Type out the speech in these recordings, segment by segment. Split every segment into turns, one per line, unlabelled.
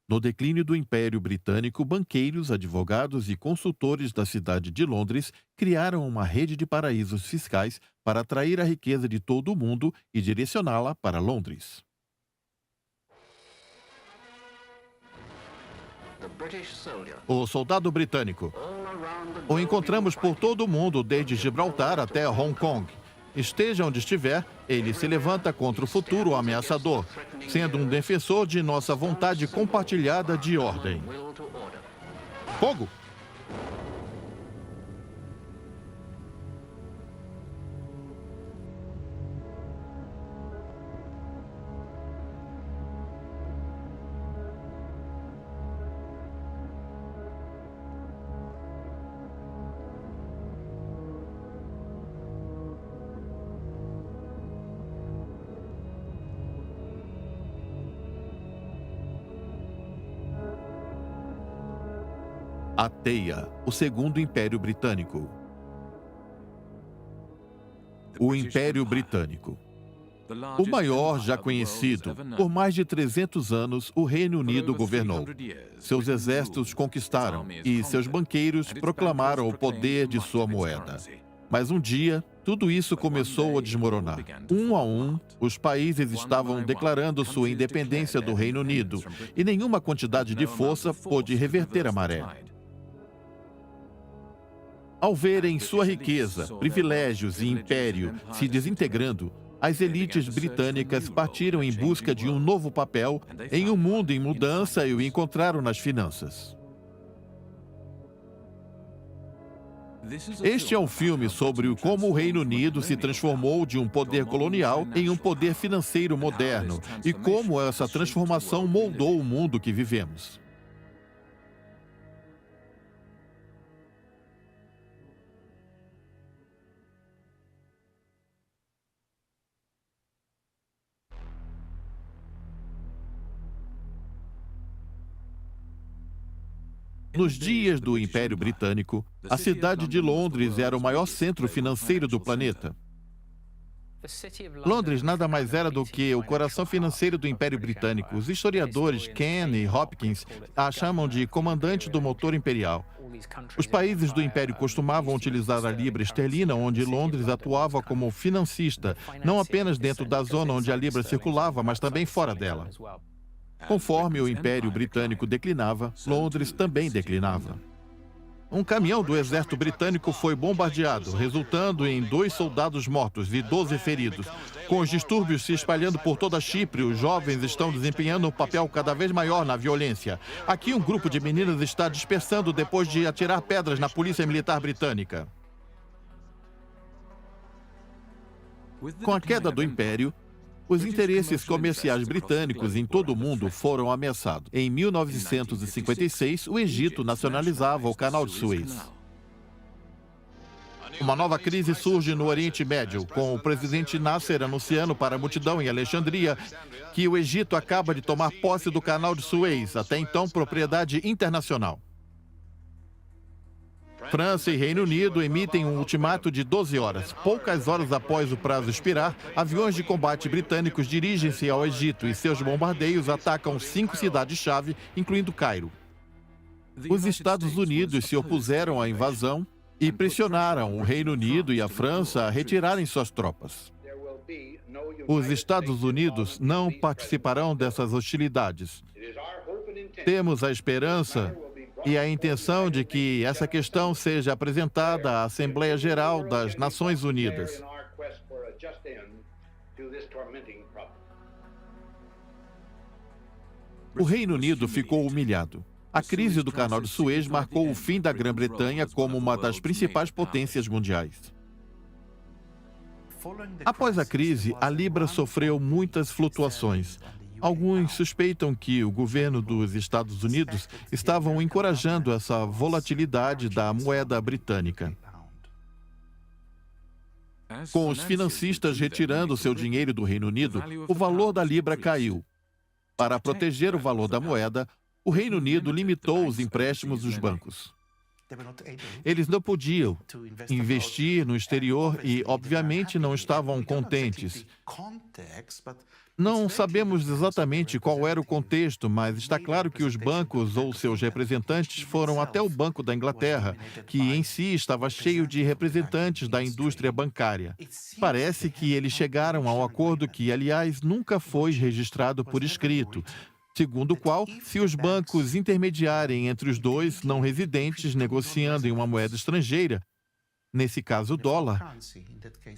No declínio do Império Britânico, banqueiros, advogados e consultores da cidade de Londres criaram uma rede de paraísos fiscais para atrair a riqueza de todo o mundo e direcioná-la para Londres. O soldado britânico. O encontramos por todo o mundo, desde Gibraltar até Hong Kong. Esteja onde estiver, ele se levanta contra o futuro ameaçador, sendo um defensor de nossa vontade compartilhada de ordem. Fogo! A Teia, o Segundo Império Britânico. O Império Britânico. O maior já conhecido. Por mais de 300 anos, o Reino Unido governou. Seus exércitos conquistaram e seus banqueiros proclamaram o poder de sua moeda. Mas um dia, tudo isso começou a desmoronar. Um a um, os países estavam declarando sua independência do Reino Unido e nenhuma quantidade de força pôde reverter a maré. Ao verem sua riqueza, privilégios e império se desintegrando, as elites britânicas partiram em busca de um novo papel em um mundo em mudança e o encontraram nas finanças. Este é um filme sobre como o Reino Unido se transformou de um poder colonial em um poder financeiro moderno e como essa transformação moldou o mundo que vivemos. Nos dias do Império Britânico, a cidade de Londres era o maior centro financeiro do planeta. Londres nada mais era do que o coração financeiro do Império Britânico. Os historiadores Ken e Hopkins a chamam de comandante do motor imperial. Os países do Império costumavam utilizar a libra esterlina, onde Londres atuava como financista, não apenas dentro da zona onde a libra circulava, mas também fora dela. Conforme o Império Britânico declinava, Londres também declinava. Um caminhão do exército britânico foi bombardeado, resultando em 2 soldados mortos e 12 feridos. Com os distúrbios se espalhando por toda Chipre, os jovens estão desempenhando um papel cada vez maior na violência. Aqui um grupo de meninas está dispersando depois de atirar pedras na polícia militar britânica. Com a queda do Império, os interesses comerciais britânicos em todo o mundo foram ameaçados. Em 1956, o Egito nacionalizava o Canal de Suez. Uma nova crise surge no Oriente Médio, com o presidente Nasser anunciando para a multidão em Alexandria que o Egito acaba de tomar posse do Canal de Suez, até então propriedade internacional. França e Reino Unido emitem um ultimato de 12 horas. Poucas horas após o prazo expirar, aviões de combate britânicos dirigem-se ao Egito e seus bombardeios atacam 5 cidades-chave, incluindo Cairo. Os Estados Unidos se opuseram à invasão e pressionaram o Reino Unido e a França a retirarem suas tropas. Os Estados Unidos não participarão dessas hostilidades. Temos a esperança e a intenção de que essa questão seja apresentada à Assembleia Geral das Nações Unidas. O Reino Unido ficou humilhado. A crise do Canal de Suez marcou o fim da Grã-Bretanha como uma das principais potências mundiais. Após a crise, a libra sofreu muitas flutuações. Alguns suspeitam que o governo dos Estados Unidos estavam encorajando essa volatilidade da moeda britânica. Com os financistas retirando seu dinheiro do Reino Unido, o valor da libra caiu. Para proteger o valor da moeda, o Reino Unido limitou os empréstimos dos bancos. Eles não podiam investir no exterior e, obviamente, não estavam contentes. Não sabemos exatamente qual era o contexto, mas está claro que os bancos ou seus representantes foram até o Banco da Inglaterra, que em si estava cheio de representantes da indústria bancária. Parece que eles chegaram ao acordo que, aliás, nunca foi registrado por escrito, segundo o qual, se os bancos intermediarem entre os dois não residentes negociando em uma moeda estrangeira, nesse caso o dólar,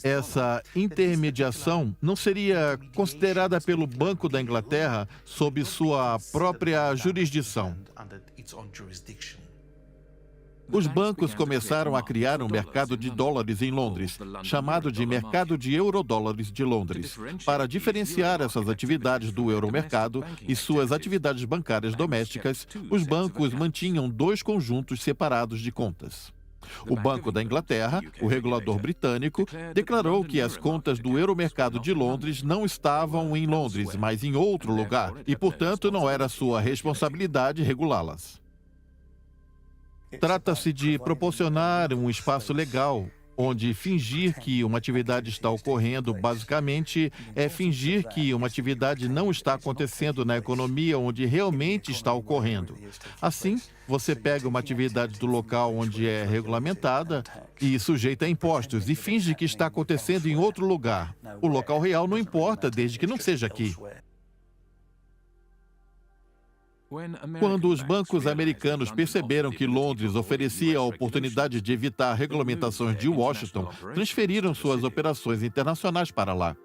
essa intermediação não seria considerada pelo Banco da Inglaterra sob sua própria jurisdição. Os bancos começaram a criar um mercado de dólares em Londres, chamado de Mercado de Eurodólares de Londres, para diferenciar essas atividades do euromercado e suas atividades bancárias domésticas. Os bancos mantinham dois conjuntos separados de contas. O Banco da Inglaterra, o regulador britânico, declarou que as contas do Euromercado de Londres não estavam em Londres, mas em outro lugar, e, portanto, não era sua responsabilidade regulá-las. Trata-se de proporcionar um espaço legal, onde fingir que uma atividade está ocorrendo, basicamente, é fingir que uma atividade não está acontecendo na economia onde realmente está ocorrendo. Assim, você pega uma atividade do local onde é regulamentada e sujeita a impostos e finge que está acontecendo em outro lugar. O local real não importa, desde que não seja aqui. Quando os bancos americanos perceberam que Londres oferecia a oportunidade de evitar regulamentações de Washington, transferiram suas operações internacionais para lá.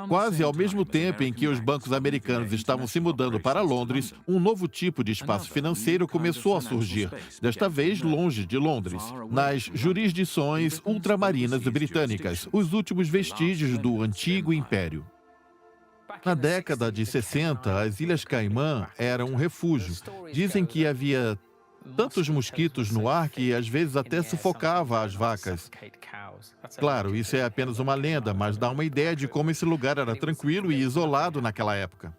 Quase ao mesmo tempo em que os bancos americanos estavam se mudando para Londres, um novo tipo de espaço financeiro começou a surgir, desta vez longe de Londres, nas jurisdições ultramarinas britânicas, os últimos vestígios do antigo império. Na década de 60, as Ilhas Caimã eram um refúgio. Dizem que havia tantos mosquitos no ar que às vezes até sufocava as vacas. Claro, isso é apenas uma lenda, mas dá uma ideia de como esse lugar era tranquilo e isolado naquela época.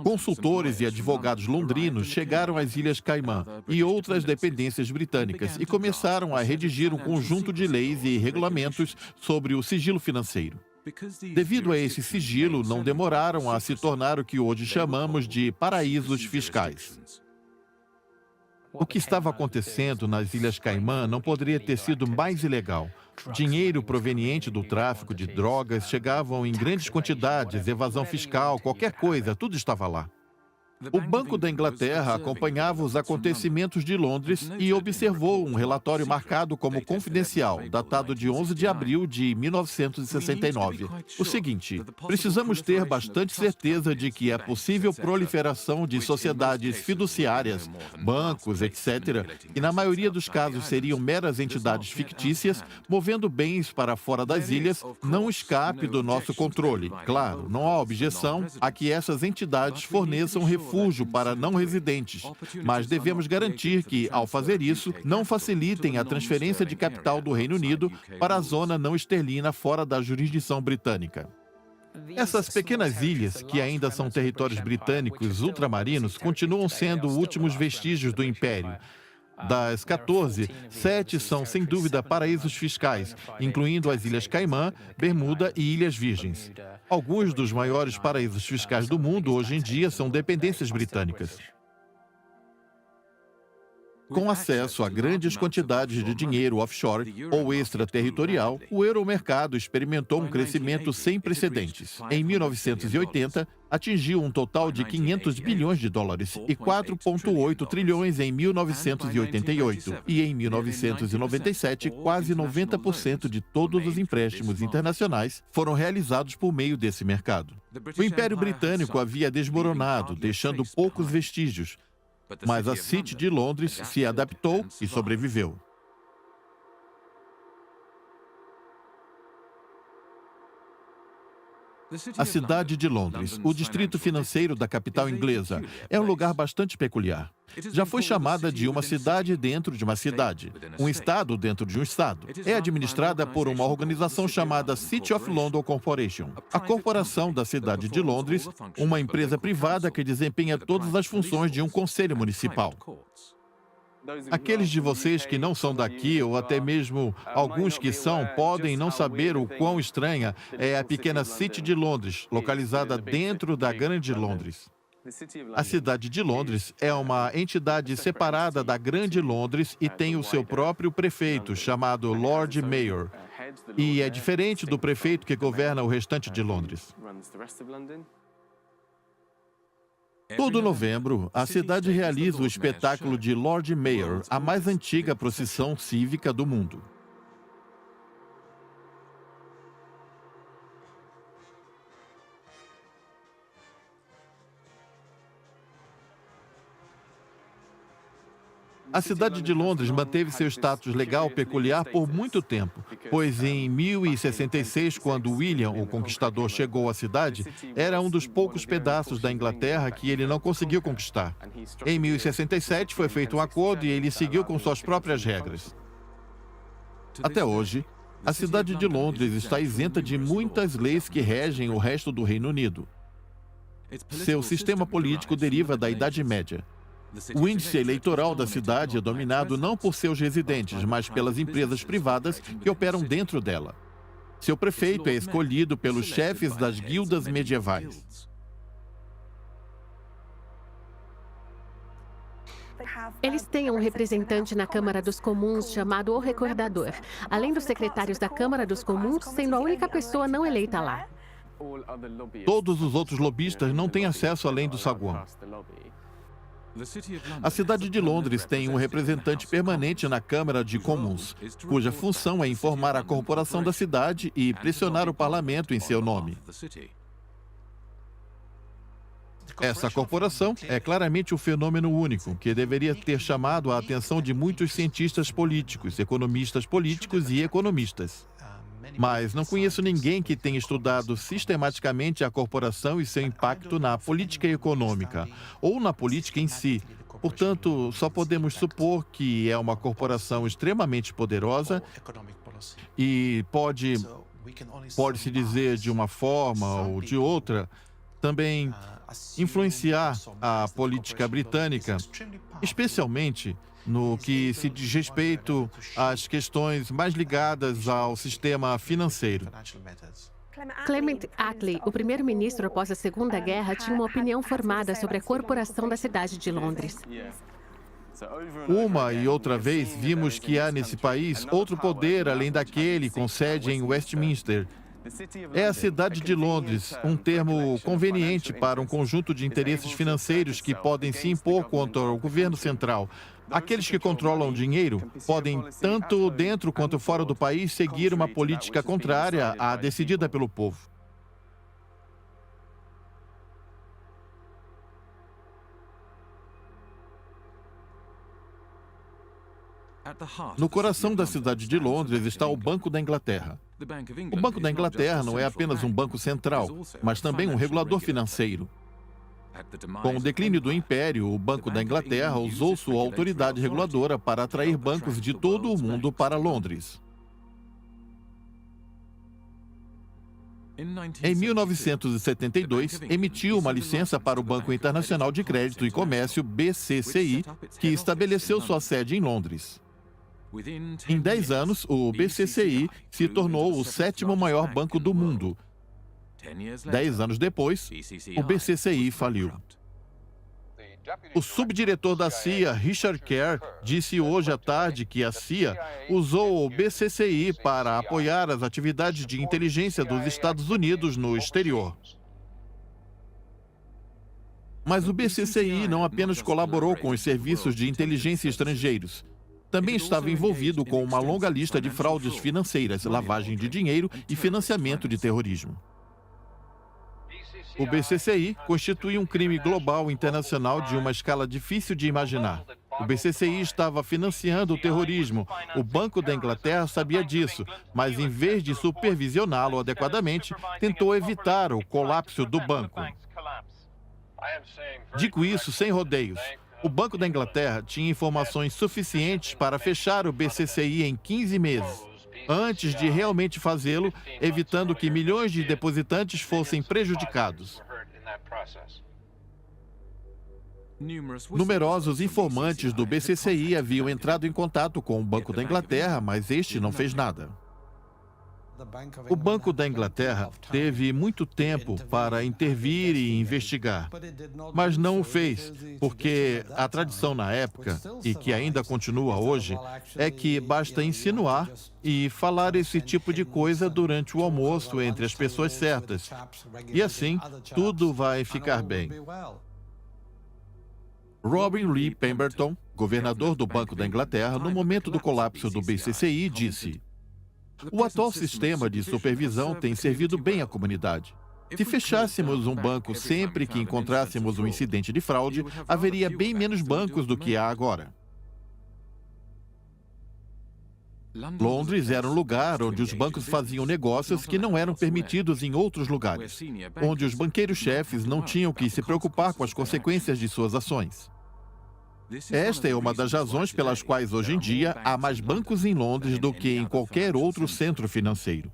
Consultores e advogados londrinos chegaram às Ilhas Caimã e outras dependências britânicas e começaram a redigir um conjunto de leis e regulamentos sobre o sigilo financeiro. Devido a esse sigilo, não demoraram a se tornar o que hoje chamamos de paraísos fiscais. O que estava acontecendo nas Ilhas Caimã não poderia ter sido mais ilegal. Dinheiro proveniente do tráfico de drogas chegavam em grandes quantidades, evasão fiscal, qualquer coisa, tudo estava lá. O Banco da Inglaterra acompanhava os acontecimentos de Londres e observou um relatório marcado como confidencial, datado de 11 de abril de 1969. O seguinte: precisamos ter bastante certeza de que a possível proliferação de sociedades fiduciárias, bancos, etc., que na maioria dos casos seriam meras entidades fictícias, movendo bens para fora das ilhas, não escape do nosso controle. Claro, não há objeção a que essas entidades forneçam refúgio para não residentes, mas devemos garantir que, ao fazer isso, não facilitem a transferência de capital do Reino Unido para a zona não esterlina fora da jurisdição britânica. Essas pequenas ilhas, que ainda são territórios britânicos ultramarinos, continuam sendo últimos vestígios do Império. Das 14, 7 são, sem dúvida, paraísos fiscais, incluindo as Ilhas Caimã, Bermuda e Ilhas Virgens. Alguns dos maiores paraísos fiscais do mundo hoje em dia são dependências britânicas. Com acesso a grandes quantidades de dinheiro offshore ou extraterritorial, o euromercado experimentou um crescimento sem precedentes. Em 1980, atingiu um total de 500 bilhões de dólares e 4,8 trilhões em 1988. E em 1997, quase 90% de todos os empréstimos internacionais foram realizados por meio desse mercado. O Império Britânico havia desmoronado, deixando poucos vestígios, mas a City de Londres se adaptou e sobreviveu. A cidade de Londres, o distrito financeiro da capital inglesa, é um lugar bastante peculiar. Já foi chamada de uma cidade dentro de uma cidade, um estado dentro de um estado. É administrada por uma organização chamada City of London Corporation, a corporação da cidade de Londres, uma empresa privada que desempenha todas as funções de um conselho municipal. Aqueles de vocês que não são daqui, ou até mesmo alguns que são, podem não saber o quão estranha é a pequena City de Londres, localizada dentro da Grande Londres. A cidade de Londres é uma entidade separada da Grande Londres e tem o seu próprio prefeito, chamado Lord Mayor. E é diferente do prefeito que governa o restante de Londres. Todo novembro, a cidade realiza o espetáculo de Lord Mayor, a mais antiga procissão cívica do mundo. A cidade de Londres manteve seu status legal peculiar por muito tempo, pois em 1066, quando William, o Conquistador, chegou à cidade, era um dos poucos pedaços da Inglaterra que ele não conseguiu conquistar. Em 1067 foi feito um acordo e ele seguiu com suas próprias regras. Até hoje, a cidade de Londres está isenta de muitas leis que regem o resto do Reino Unido. Seu sistema político deriva da Idade Média. O índice eleitoral da cidade é dominado não por seus residentes, mas pelas empresas privadas que operam dentro dela. Seu prefeito é escolhido pelos chefes das guildas medievais.
Eles têm um representante na Câmara dos Comuns chamado o Recordador, além dos secretários da Câmara dos Comuns, sendo a única pessoa não eleita lá.
Todos os outros lobistas não têm acesso além do saguão. A cidade de Londres tem um representante permanente na Câmara de Comuns, cuja função é informar a corporação da cidade e pressionar o parlamento em seu nome. Essa corporação é claramente um fenômeno único, que deveria ter chamado a atenção de muitos cientistas políticos, economistas políticos e economistas. Mas não conheço ninguém que tenha estudado sistematicamente a corporação e seu impacto na política econômica, ou na política em si. Portanto, só podemos supor que é uma corporação extremamente poderosa e pode-se dizer de uma forma ou de outra, também influenciar a política britânica, especialmente no que se diz respeito às questões mais ligadas ao sistema financeiro.
Clement Attlee, o primeiro-ministro após a Segunda Guerra, tinha uma opinião formada sobre a corporação da cidade de Londres.
Uma e outra vez vimos que há nesse país outro poder além daquele com sede em Westminster. É a cidade de Londres, um termo conveniente para um conjunto de interesses financeiros que podem se impor contra o governo central. Aqueles que controlam o dinheiro podem, tanto dentro quanto fora do país, seguir uma política contrária à decidida pelo povo. No coração da cidade de Londres está o Banco da Inglaterra. O Banco da Inglaterra não é apenas um banco central, mas também um regulador financeiro. Com o declínio do Império, o Banco da Inglaterra usou sua autoridade reguladora para atrair bancos de todo o mundo para Londres. Em 1972, emitiu uma licença para o Banco Internacional de Crédito e Comércio, BCCI, que estabeleceu sua sede em Londres. Em 10 anos, o BCCI se tornou o 7º maior banco do mundo. 10 anos depois, o BCCI faliu. O subdiretor da CIA, Richard Kerr, disse hoje à tarde que a CIA usou o BCCI para apoiar as atividades de inteligência dos Estados Unidos no exterior. Mas o BCCI não apenas colaborou com os serviços de inteligência estrangeiros. Também estava envolvido com uma longa lista de fraudes financeiras, lavagem de dinheiro e financiamento de terrorismo. O BCCI constitui um crime global internacional de uma escala difícil de imaginar. O BCCI estava financiando o terrorismo. O Banco da Inglaterra sabia disso, mas em vez de supervisioná-lo adequadamente, tentou evitar o colapso do banco. Digo isso sem rodeios. O Banco da Inglaterra tinha informações suficientes para fechar o BCCI em 15 meses, antes de realmente fazê-lo, evitando que milhões de depositantes fossem prejudicados. Numerosos informantes do BCCI haviam entrado em contato com o Banco da Inglaterra, mas este não fez nada. O Banco da Inglaterra teve muito tempo para intervir e investigar, mas não o fez, porque a tradição na época, e que ainda continua hoje, é que basta insinuar e falar esse tipo de coisa durante o almoço entre as pessoas certas. E assim, tudo vai ficar bem. Robin Lee Pemberton, governador do Banco da Inglaterra, no momento do colapso do BCCI, disse: "O atual sistema de supervisão tem servido bem à comunidade. Se fechássemos um banco sempre que encontrássemos um incidente de fraude, haveria bem menos bancos do que há agora." Londres era um lugar onde os bancos faziam negócios que não eram permitidos em outros lugares, onde os banqueiros-chefes não tinham que se preocupar com as consequências de suas ações. Esta é uma das razões pelas quais, hoje em dia, há mais bancos em Londres do que em qualquer outro centro financeiro.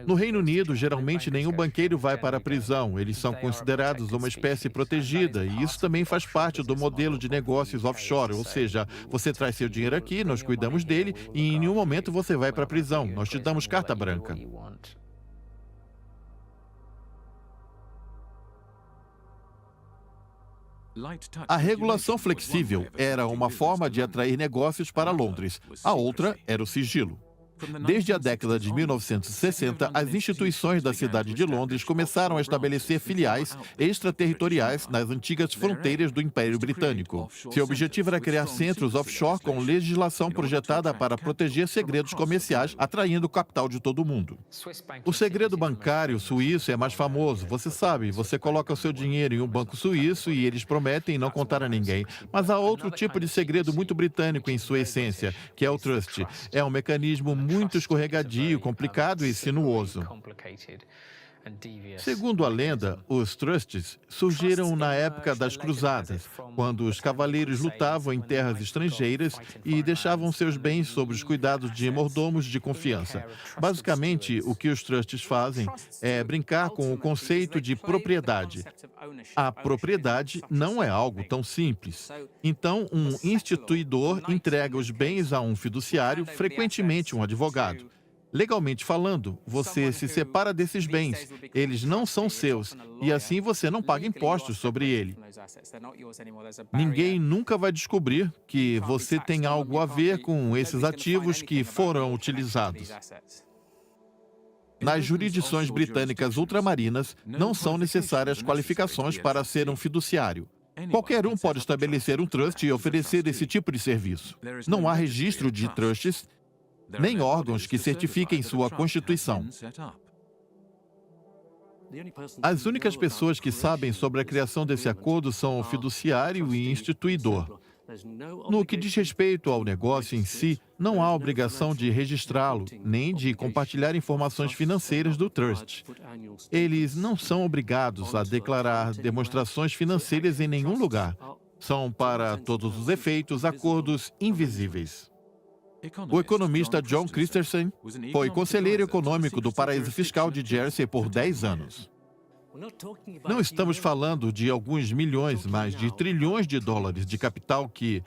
No Reino Unido, geralmente nenhum banqueiro vai para a prisão. Eles são considerados uma espécie protegida, e isso também faz parte do modelo de negócios offshore, ou seja, você traz seu dinheiro aqui, nós cuidamos dele, e em nenhum momento você vai para a prisão. Nós te damos carta branca. A regulação flexível era uma forma de atrair negócios para Londres. A outra era o sigilo. Desde a década de 1960, as instituições da cidade de Londres começaram a estabelecer filiais extraterritoriais nas antigas fronteiras do Império Britânico. Seu objetivo era criar centros offshore com legislação projetada para proteger segredos comerciais, atraindo capital de todo o mundo. O segredo bancário suíço é mais famoso. Você sabe, você coloca o seu dinheiro em um banco suíço e eles prometem não contar a ninguém. Mas há outro tipo de segredo muito britânico em sua essência, que é o trust. É um mecanismo muito escorregadio, complicado e sinuoso. Segundo a lenda, os trusts surgiram na época das Cruzadas, quando os cavaleiros lutavam em terras estrangeiras e deixavam seus bens sob os cuidados de mordomos de confiança. Basicamente, o que os trusts fazem é brincar com o conceito de propriedade. A propriedade não é algo tão simples. Então, um instituidor entrega os bens a um fiduciário, frequentemente um advogado. Legalmente falando, você se separa desses bens, eles não são seus, e assim você não paga impostos sobre ele. Ninguém nunca vai descobrir que você tem algo a ver com esses ativos que foram utilizados. Nas jurisdições britânicas ultramarinas, não são necessárias qualificações para ser um fiduciário. Qualquer um pode estabelecer um trust e oferecer esse tipo de serviço. Não há registro de trusts, nem órgãos que certifiquem sua constituição. As únicas pessoas que sabem sobre a criação desse acordo são o fiduciário e instituidor. No que diz respeito ao negócio em si, não há obrigação de registrá-lo, nem de compartilhar informações financeiras do trust. Eles não são obrigados a declarar demonstrações financeiras em nenhum lugar. São, para todos os efeitos, acordos invisíveis. O economista John Christensen foi conselheiro econômico do paraíso fiscal de Jersey por 10 anos. Não estamos falando de alguns milhões, mas de trilhões de dólares de capital que,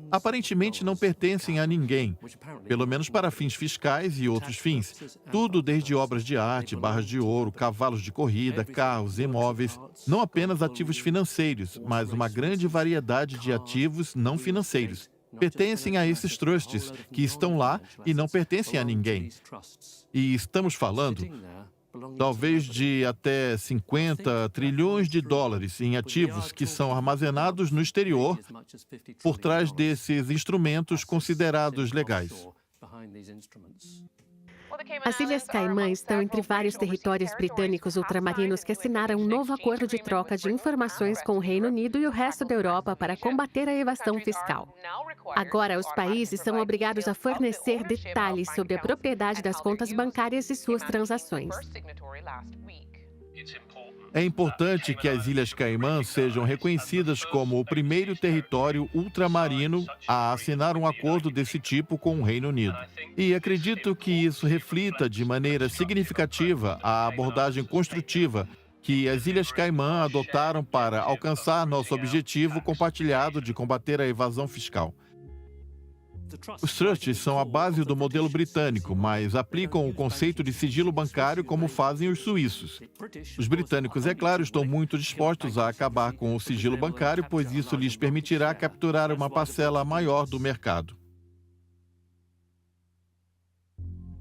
aparentemente, não pertencem a ninguém, pelo menos para fins fiscais e outros fins. Tudo desde obras de arte, barras de ouro, cavalos de corrida, carros, imóveis, não apenas ativos financeiros, mas uma grande variedade de ativos não financeiros. Pertencem a esses trusts, que estão lá e não pertencem a ninguém. E estamos falando, talvez, de até 50 trilhões de dólares em ativos que são armazenados no exterior por trás desses instrumentos considerados legais.
As Ilhas Caimã estão entre vários territórios britânicos ultramarinos que assinaram um novo acordo de troca de informações com o Reino Unido e o resto da Europa para combater a evasão fiscal. Agora, os países são obrigados a fornecer detalhes sobre a propriedade das contas bancárias e suas transações.
É importante que as Ilhas Caimã sejam reconhecidas como o primeiro território ultramarino a assinar um acordo desse tipo com o Reino Unido. E acredito que isso reflita de maneira significativa a abordagem construtiva que as Ilhas Caimã adotaram para alcançar nosso objetivo compartilhado de combater a evasão fiscal. Os trusts são a base do modelo britânico, mas aplicam o conceito de sigilo bancário como fazem os suíços. Os britânicos, é claro, estão muito dispostos a acabar com o sigilo bancário, pois isso lhes permitirá capturar uma parcela maior do mercado.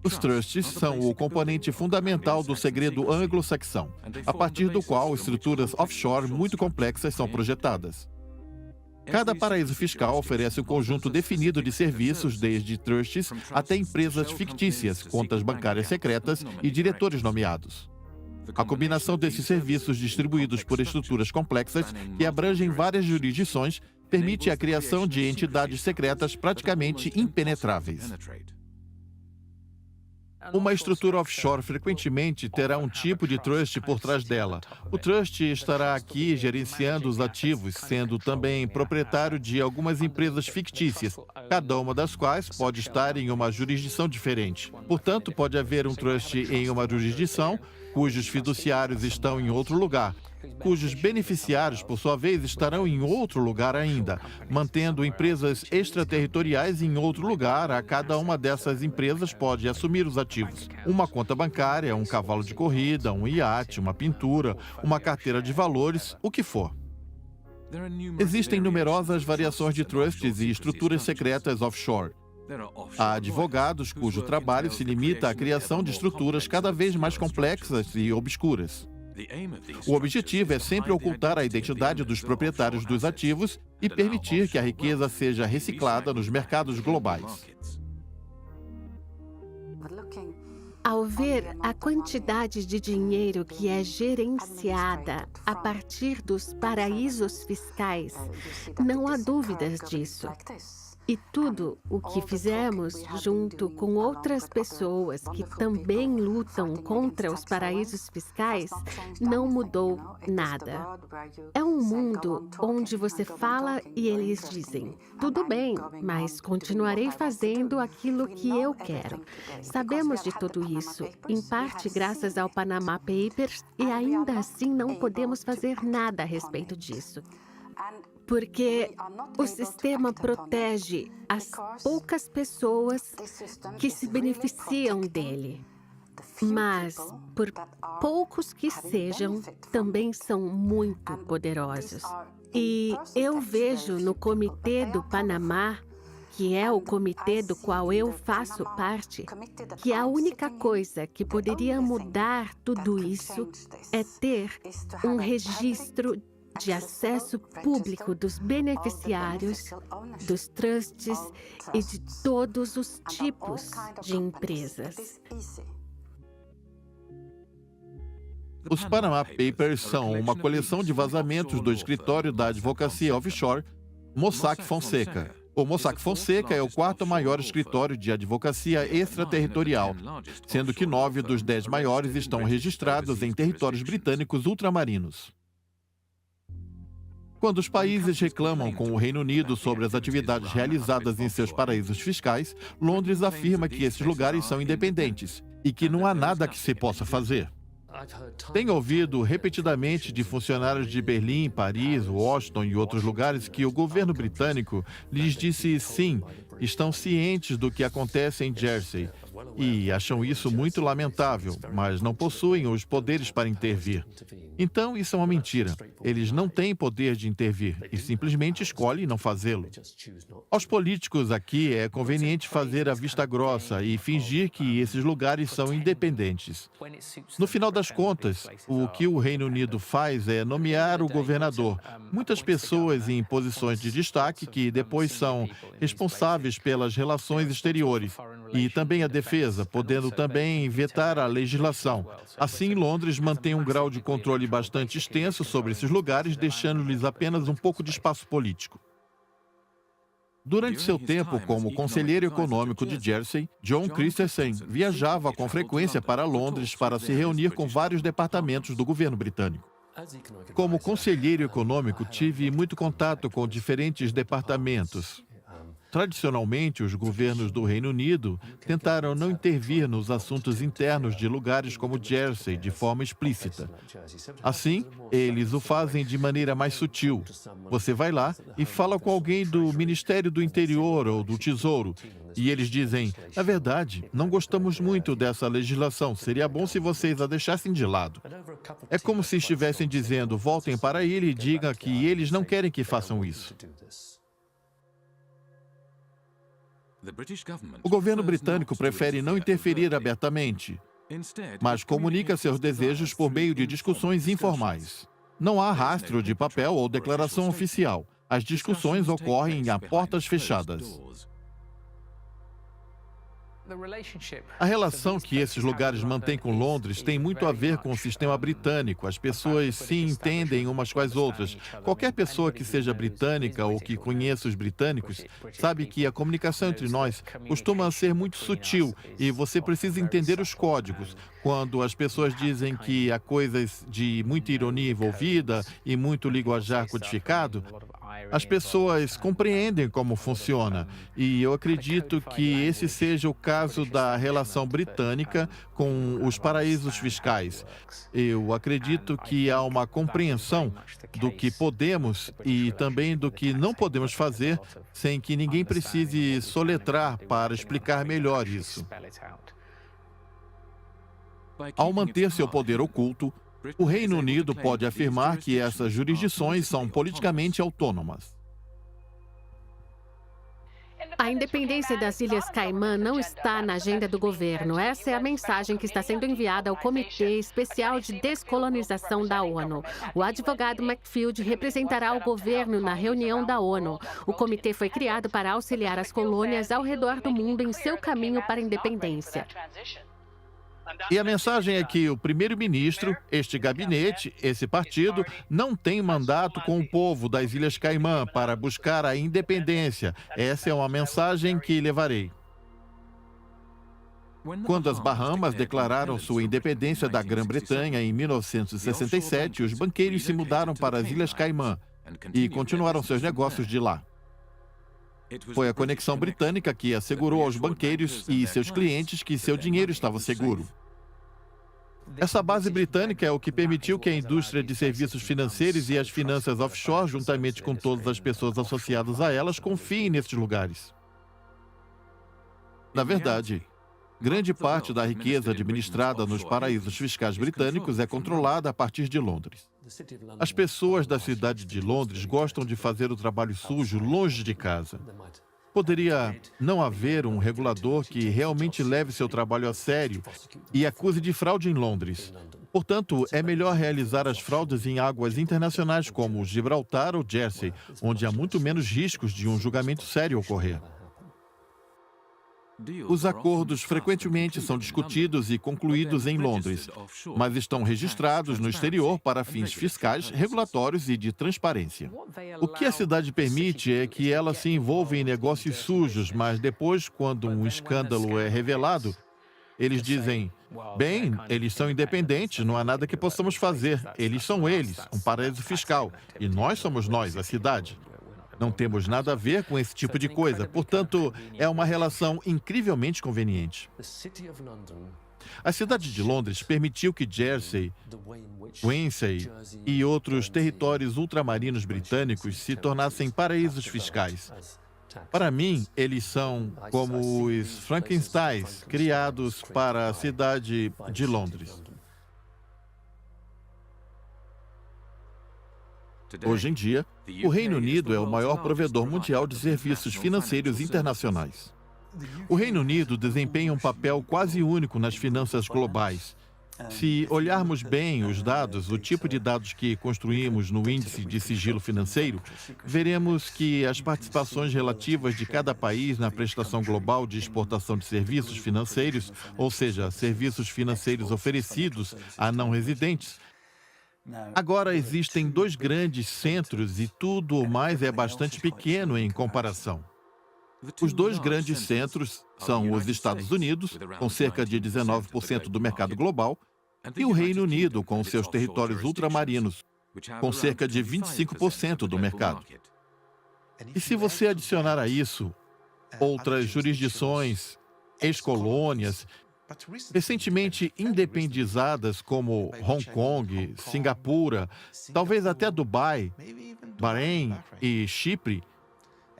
Os trusts são o componente fundamental do segredo anglo-saxão, a partir do qual estruturas offshore muito complexas são projetadas. Cada paraíso fiscal oferece um conjunto definido de serviços, desde trusts até empresas fictícias, contas bancárias secretas e diretores nomeados. A combinação desses serviços distribuídos por estruturas complexas, que abrangem várias jurisdições, permite a criação de entidades secretas praticamente impenetráveis. Uma estrutura offshore frequentemente terá um tipo de trust por trás dela. O trust estará aqui gerenciando os ativos, sendo também proprietário de algumas empresas fictícias, cada uma das quais pode estar em uma jurisdição diferente. Portanto, pode haver um trust em uma jurisdição, cujos fiduciários estão em outro lugar, cujos beneficiários, por sua vez, estarão em outro lugar ainda, mantendo empresas extraterritoriais em outro lugar. A cada uma dessas empresas pode assumir os ativos. Uma conta bancária, um cavalo de corrida, um iate, uma pintura, uma carteira de valores, o que for. Existem numerosas variações de trusts e estruturas secretas offshore. Há advogados cujo trabalho se limita à criação de estruturas cada vez mais complexas e obscuras. O objetivo é sempre ocultar a identidade dos proprietários dos ativos e permitir que a riqueza seja reciclada nos mercados globais.
Ao ver a quantidade de dinheiro que é gerenciada a partir dos paraísos fiscais, não há dúvidas disso. E tudo o que fizemos, junto com outras pessoas que também lutam contra os paraísos fiscais, não mudou nada. É um mundo onde você fala e eles dizem: tudo bem, mas continuarei fazendo aquilo que eu quero. Sabemos de tudo isso, em parte graças ao Panama Papers, e ainda assim não podemos fazer nada a respeito disso. Porque o sistema protege as poucas pessoas que se beneficiam dele. Mas, por poucos que sejam, também são muito poderosos. E eu vejo no Comitê do Panamá, que é o comitê do qual eu faço parte, que a única coisa que poderia mudar tudo isso é ter um registro de acesso público dos beneficiários, dos trusts e de todos os tipos de empresas.
Os Panama Papers são uma coleção de vazamentos do escritório da advocacia offshore Mossack Fonseca. O Mossack Fonseca é o quarto maior escritório de advocacia extraterritorial, sendo que 9 dos 10 maiores estão registrados em territórios britânicos ultramarinos. Quando os países reclamam com o Reino Unido sobre as atividades realizadas em seus paraísos fiscais, Londres afirma que esses lugares são independentes e que não há nada que se possa fazer. Tenho ouvido repetidamente de funcionários de Berlim, Paris, Washington e outros lugares que o governo britânico lhes disse sim, estão cientes do que acontece em Jersey e acham isso muito lamentável, mas não possuem os poderes para intervir. Então, isso é uma mentira. Eles não têm poder de intervir e simplesmente escolhem não fazê-lo. Aos políticos aqui é conveniente fazer a vista grossa e fingir que esses lugares são independentes. No final das contas, o que o Reino Unido faz é nomear o governador, muitas pessoas em posições de destaque que depois são responsáveis pelas relações exteriores e também a defesa, podendo também vetar a legislação. Assim, Londres mantém um grau de controle bastante extenso sobre esses lugares, deixando-lhes apenas um pouco de espaço político. Durante seu tempo como conselheiro econômico de Jersey, John Christensen viajava com frequência para Londres para se reunir com vários departamentos do governo britânico. Como conselheiro econômico, tive muito contato com diferentes departamentos. Tradicionalmente, os governos do Reino Unido tentaram não intervir nos assuntos internos de lugares como Jersey de forma explícita. Assim, eles o fazem de maneira mais sutil. Você vai lá e fala com alguém do Ministério do Interior ou do Tesouro, e eles dizem: na verdade, não gostamos muito dessa legislação, seria bom se vocês a deixassem de lado. É como se estivessem dizendo: voltem para ele e digam que eles não querem que façam isso. O governo britânico prefere não interferir abertamente, mas comunica seus desejos por meio de discussões informais. Não há rastro de papel ou declaração oficial. As discussões ocorrem a portas fechadas. A relação que esses lugares mantêm com Londres tem muito a ver com o sistema britânico. As pessoas se entendem umas com as outras. Qualquer pessoa que seja britânica ou que conheça os britânicos sabe que a comunicação entre nós costuma ser muito sutil e você precisa entender os códigos. Quando as pessoas dizem que há coisas de muita ironia envolvida e muito linguajar codificado, as pessoas compreendem como funciona, e eu acredito que esse seja o caso da relação britânica com os paraísos fiscais. Eu acredito que há uma compreensão do que podemos e também do que não podemos fazer sem que ninguém precise soletrar para explicar melhor isso. Ao manter seu poder oculto, o Reino Unido pode afirmar que essas jurisdições são politicamente autônomas.
A independência das Ilhas Caimã não está na agenda do governo. Essa é a mensagem que está sendo enviada ao Comitê Especial de Descolonização da ONU. O advogado McField representará o governo na reunião da ONU. O comitê foi criado para auxiliar as colônias ao redor do mundo em seu caminho para a independência.
E a mensagem é que o primeiro-ministro, este gabinete, esse partido, não tem mandato com o povo das Ilhas Caimã para buscar a independência. Essa é uma mensagem que levarei. Quando as Bahamas declararam sua independência da Grã-Bretanha em 1967, os banqueiros se mudaram para as Ilhas Caimã e continuaram seus negócios de lá. Foi a conexão britânica que assegurou aos banqueiros e seus clientes que seu dinheiro estava seguro. Essa base britânica é o que permitiu que a indústria de serviços financeiros e as finanças offshore, juntamente com todas as pessoas associadas a elas, confiem nesses lugares. Na verdade, grande parte da riqueza administrada nos paraísos fiscais britânicos é controlada a partir de Londres. As pessoas da cidade de Londres gostam de fazer o trabalho sujo longe de casa. Poderia não haver um regulador que realmente leve seu trabalho a sério e acuse de fraude em Londres. Portanto, é melhor realizar as fraudes em águas internacionais como Gibraltar ou Jersey, onde há muito menos riscos de um julgamento sério ocorrer. Os acordos frequentemente são discutidos e concluídos em Londres, mas estão registrados no exterior para fins fiscais, regulatórios e de transparência. O que a cidade permite é que ela se envolva em negócios sujos, mas depois, quando um escândalo é revelado, eles dizem: bem, eles são independentes, não há nada que possamos fazer. Eles são eles, um paraíso fiscal, e nós somos nós, a cidade. Não temos nada a ver com esse tipo de coisa. Portanto, é uma relação incrivelmente conveniente. A cidade de Londres permitiu que Jersey, Guernsey e outros territórios ultramarinos britânicos se tornassem paraísos fiscais. Para mim, eles são como os Frankensteins criados para a cidade de Londres. Hoje em dia, o Reino Unido é o maior provedor mundial de serviços financeiros internacionais. O Reino Unido desempenha um papel quase único nas finanças globais. Se olharmos bem os dados, o tipo de dados que construímos no índice de sigilo financeiro, veremos que as participações relativas de cada país na prestação global de exportação de serviços financeiros, ou seja, serviços financeiros oferecidos a não residentes, agora existem dois grandes centros e tudo o mais é bastante pequeno em comparação. Os dois grandes centros são os Estados Unidos, com cerca de 19% do mercado global, e o Reino Unido, com seus territórios ultramarinos, com cerca de 25% do mercado. E se você adicionar a isso outras jurisdições, ex-colônias, recentemente independizadas como Hong Kong, Singapura, talvez até Dubai, Bahrein e Chipre,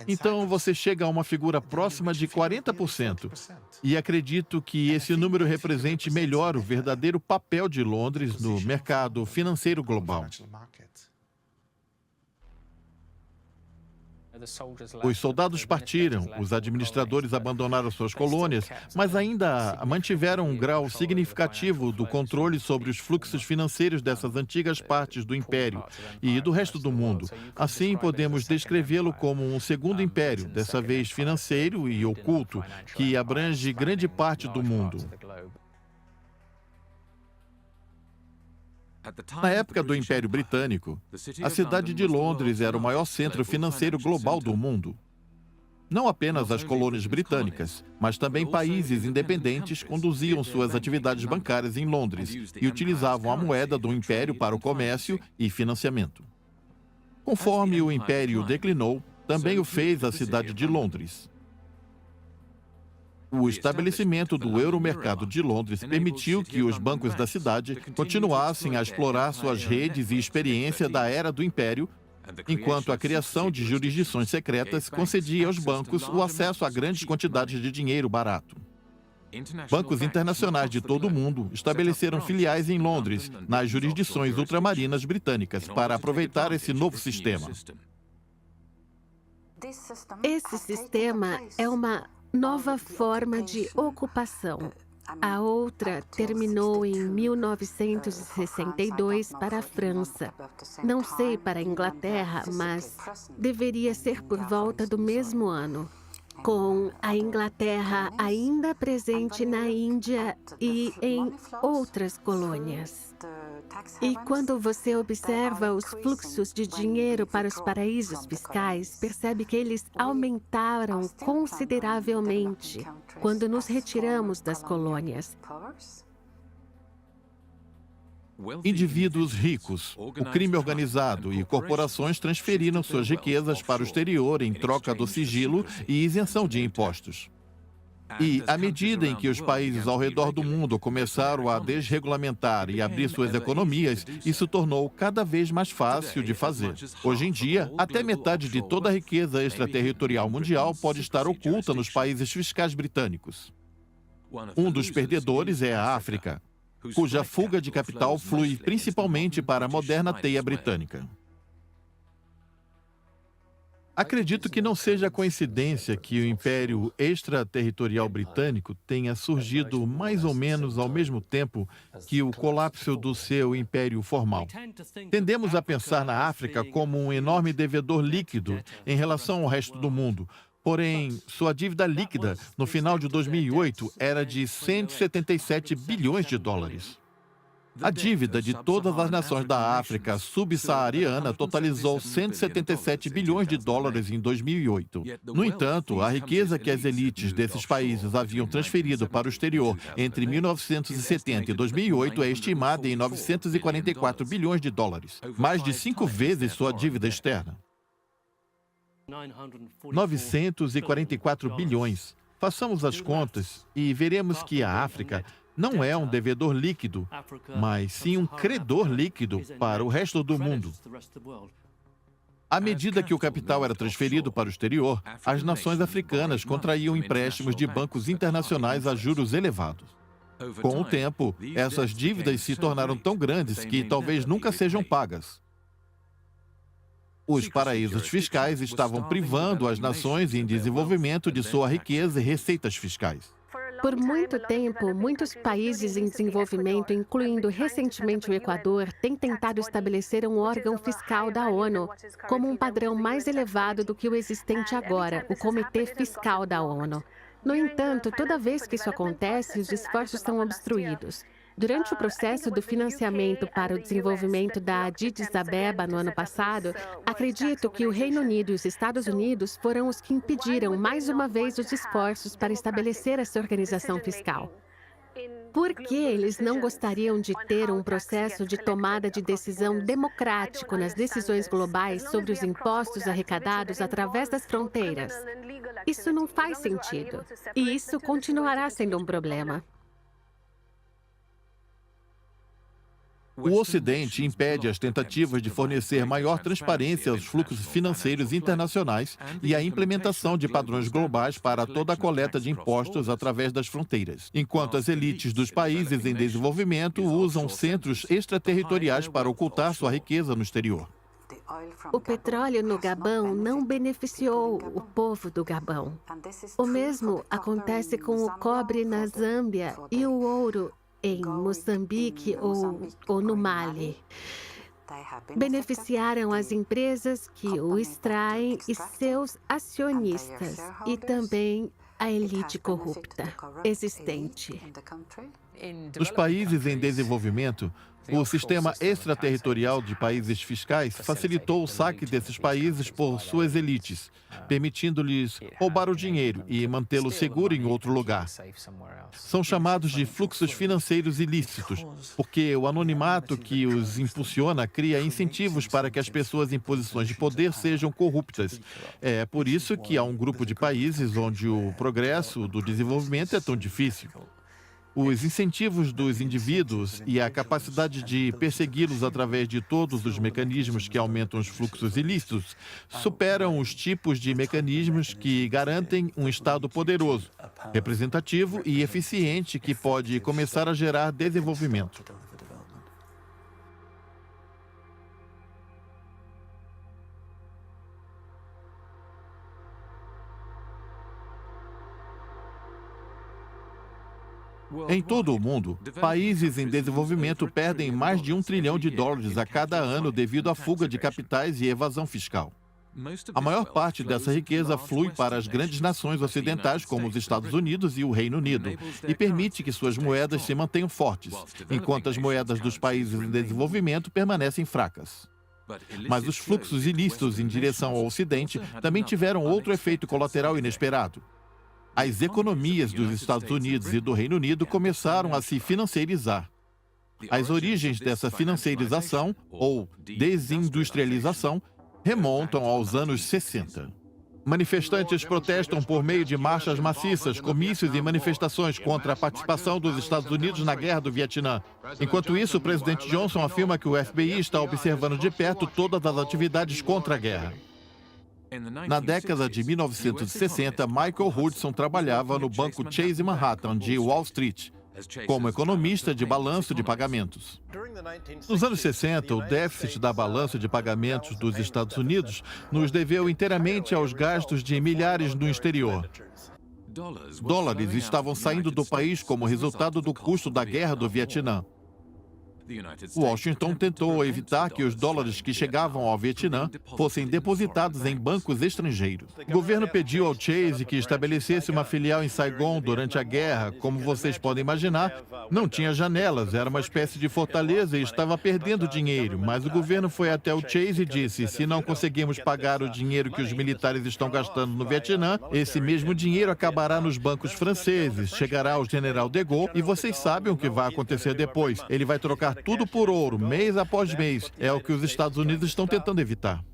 então você chega a uma figura próxima de 40%. E acredito que esse número represente melhor o verdadeiro papel de Londres no mercado financeiro global. Os soldados partiram, os administradores abandonaram suas colônias, mas ainda mantiveram um grau significativo do controle sobre os fluxos financeiros dessas antigas partes do império e do resto do mundo. Assim, podemos descrevê-lo como um segundo império, dessa vez financeiro e oculto, que abrange grande parte do mundo. Na época do Império Britânico, a cidade de Londres era o maior centro financeiro global do mundo. Não apenas as colônias britânicas, mas também países independentes conduziam suas atividades bancárias em Londres e utilizavam a moeda do Império para o comércio e financiamento. Conforme o Império declinou, também o fez a cidade de Londres. O estabelecimento do Euromercado de Londres permitiu que os bancos da cidade continuassem a explorar suas redes e experiência da era do Império, enquanto a criação de jurisdições secretas concedia aos bancos o acesso a grandes quantidades de dinheiro barato. Bancos internacionais de todo o mundo estabeleceram filiais em Londres, nas jurisdições ultramarinas britânicas, para aproveitar esse novo sistema.
Esse sistema é uma nova forma de ocupação. A outra terminou em 1962 para a França. Não sei para a Inglaterra, mas deveria ser por volta do mesmo ano, com a Inglaterra ainda presente na Índia e em outras colônias. E quando você observa os fluxos de dinheiro para os paraísos fiscais, percebe que eles aumentaram consideravelmente quando nos retiramos das colônias.
Indivíduos ricos, o crime organizado e corporações transferiram suas riquezas para o exterior em troca do sigilo e isenção de impostos. E, à medida em que os países ao redor do mundo começaram a desregulamentar e abrir suas economias, isso tornou cada vez mais fácil de fazer. Hoje em dia, até metade de toda a riqueza extraterritorial mundial pode estar oculta nos países fiscais britânicos. Um dos perdedores é a África, cuja fuga de capital flui principalmente para a moderna teia britânica. Acredito que não seja coincidência que o Império Extraterritorial Britânico tenha surgido mais ou menos ao mesmo tempo que o colapso do seu império formal. Tendemos a pensar na África como um enorme devedor líquido em relação ao resto do mundo. Porém, sua dívida líquida no final de 2008 era de 177 bilhões de dólares. A dívida de todas as nações da África subsaariana totalizou 177 bilhões de dólares em 2008. No entanto, a riqueza que as elites desses países haviam transferido para o exterior entre 1970 e 2008 é estimada em 944 bilhões de dólares, mais de 5 vezes sua dívida externa. 944 bilhões. Façamos as contas e veremos que a África não é um devedor líquido, mas sim um credor líquido para o resto do mundo. À medida que o capital era transferido para o exterior, as nações africanas contraíam empréstimos de bancos internacionais a juros elevados. Com o tempo, essas dívidas se tornaram tão grandes que talvez nunca sejam pagas. Os paraísos fiscais estavam privando as nações em desenvolvimento de sua riqueza e receitas fiscais.
Por muito tempo, muitos países em desenvolvimento, incluindo recentemente o Equador, têm tentado estabelecer um órgão fiscal da ONU como um padrão mais elevado do que o existente agora, o Comitê Fiscal da ONU. No entanto, toda vez que isso acontece, os esforços são obstruídos. Durante o processo do financiamento para o desenvolvimento da Addis Abeba no ano passado, acredito que o Reino Unido e os Estados Unidos foram os que impediram mais uma vez os esforços para estabelecer essa organização fiscal. Por que eles não gostariam de ter um processo de tomada de decisão democrático nas decisões globais sobre os impostos arrecadados através das fronteiras? Isso não faz sentido. E isso continuará sendo um problema.
O Ocidente impede as tentativas de fornecer maior transparência aos fluxos financeiros internacionais e a implementação de padrões globais para toda a coleta de impostos através das fronteiras, enquanto as elites dos países em desenvolvimento usam centros extraterritoriais para ocultar sua riqueza no exterior.
O petróleo no Gabão não beneficiou o povo do Gabão. O mesmo acontece com o cobre na Zâmbia e o ouro em Moçambique ou no Mali. Beneficiaram as empresas que o extraem e seus acionistas, e também a elite corrupta existente.
Nos países em desenvolvimento, o sistema extraterritorial de países fiscais facilitou o saque desses países por suas elites, permitindo-lhes roubar o dinheiro e mantê-lo seguro em outro lugar. São chamados de fluxos financeiros ilícitos, porque o anonimato que os impulsiona cria incentivos para que as pessoas em posições de poder sejam corruptas. É por isso que há um grupo de países onde o progresso do desenvolvimento é tão difícil. Os incentivos dos indivíduos e a capacidade de persegui-los através de todos os mecanismos que aumentam os fluxos ilícitos superam os tipos de mecanismos que garantem um Estado poderoso, representativo e eficiente que pode começar a gerar desenvolvimento. Em todo o mundo, países em desenvolvimento perdem mais de US$ 1 trilhão a cada ano devido à fuga de capitais e evasão fiscal. A maior parte dessa riqueza flui para as grandes nações ocidentais, como os Estados Unidos e o Reino Unido, e permite que suas moedas se mantenham fortes, enquanto as moedas dos países em desenvolvimento permanecem fracas. Mas os fluxos ilícitos em direção ao Ocidente também tiveram outro efeito colateral inesperado. As economias dos Estados Unidos e do Reino Unido começaram a se financiarizar. As origens dessa financiarização, ou desindustrialização, remontam aos anos 60. Manifestantes protestam por meio de marchas maciças, comícios e manifestações contra a participação dos Estados Unidos na Guerra do Vietnã. Enquanto isso, o presidente Johnson afirma que o FBI está observando de perto todas as atividades contra a guerra. Na década de 1960, Michael Hudson trabalhava no banco Chase Manhattan de Wall Street, como economista de balanço de pagamentos. Nos anos 60, o déficit da balança de pagamentos dos Estados Unidos nos deveu inteiramente aos gastos de milhares no exterior. Dólares estavam saindo do país como resultado do custo da Guerra do Vietnã. Washington tentou evitar que os dólares que chegavam ao Vietnã fossem depositados em bancos estrangeiros. O governo pediu ao Chase que estabelecesse uma filial em Saigon durante a guerra. Como vocês podem imaginar, não tinha janelas, era uma espécie de fortaleza e estava perdendo dinheiro. Mas o governo foi até o Chase e disse: se não conseguirmos pagar o dinheiro que os militares estão gastando no Vietnã, esse mesmo dinheiro acabará nos bancos franceses, chegará ao general de Gaulle e vocês sabem o que vai acontecer depois. Ele vai trocar tudo por ouro, mês após mês. É o que os Estados Unidos estão tentando evitar.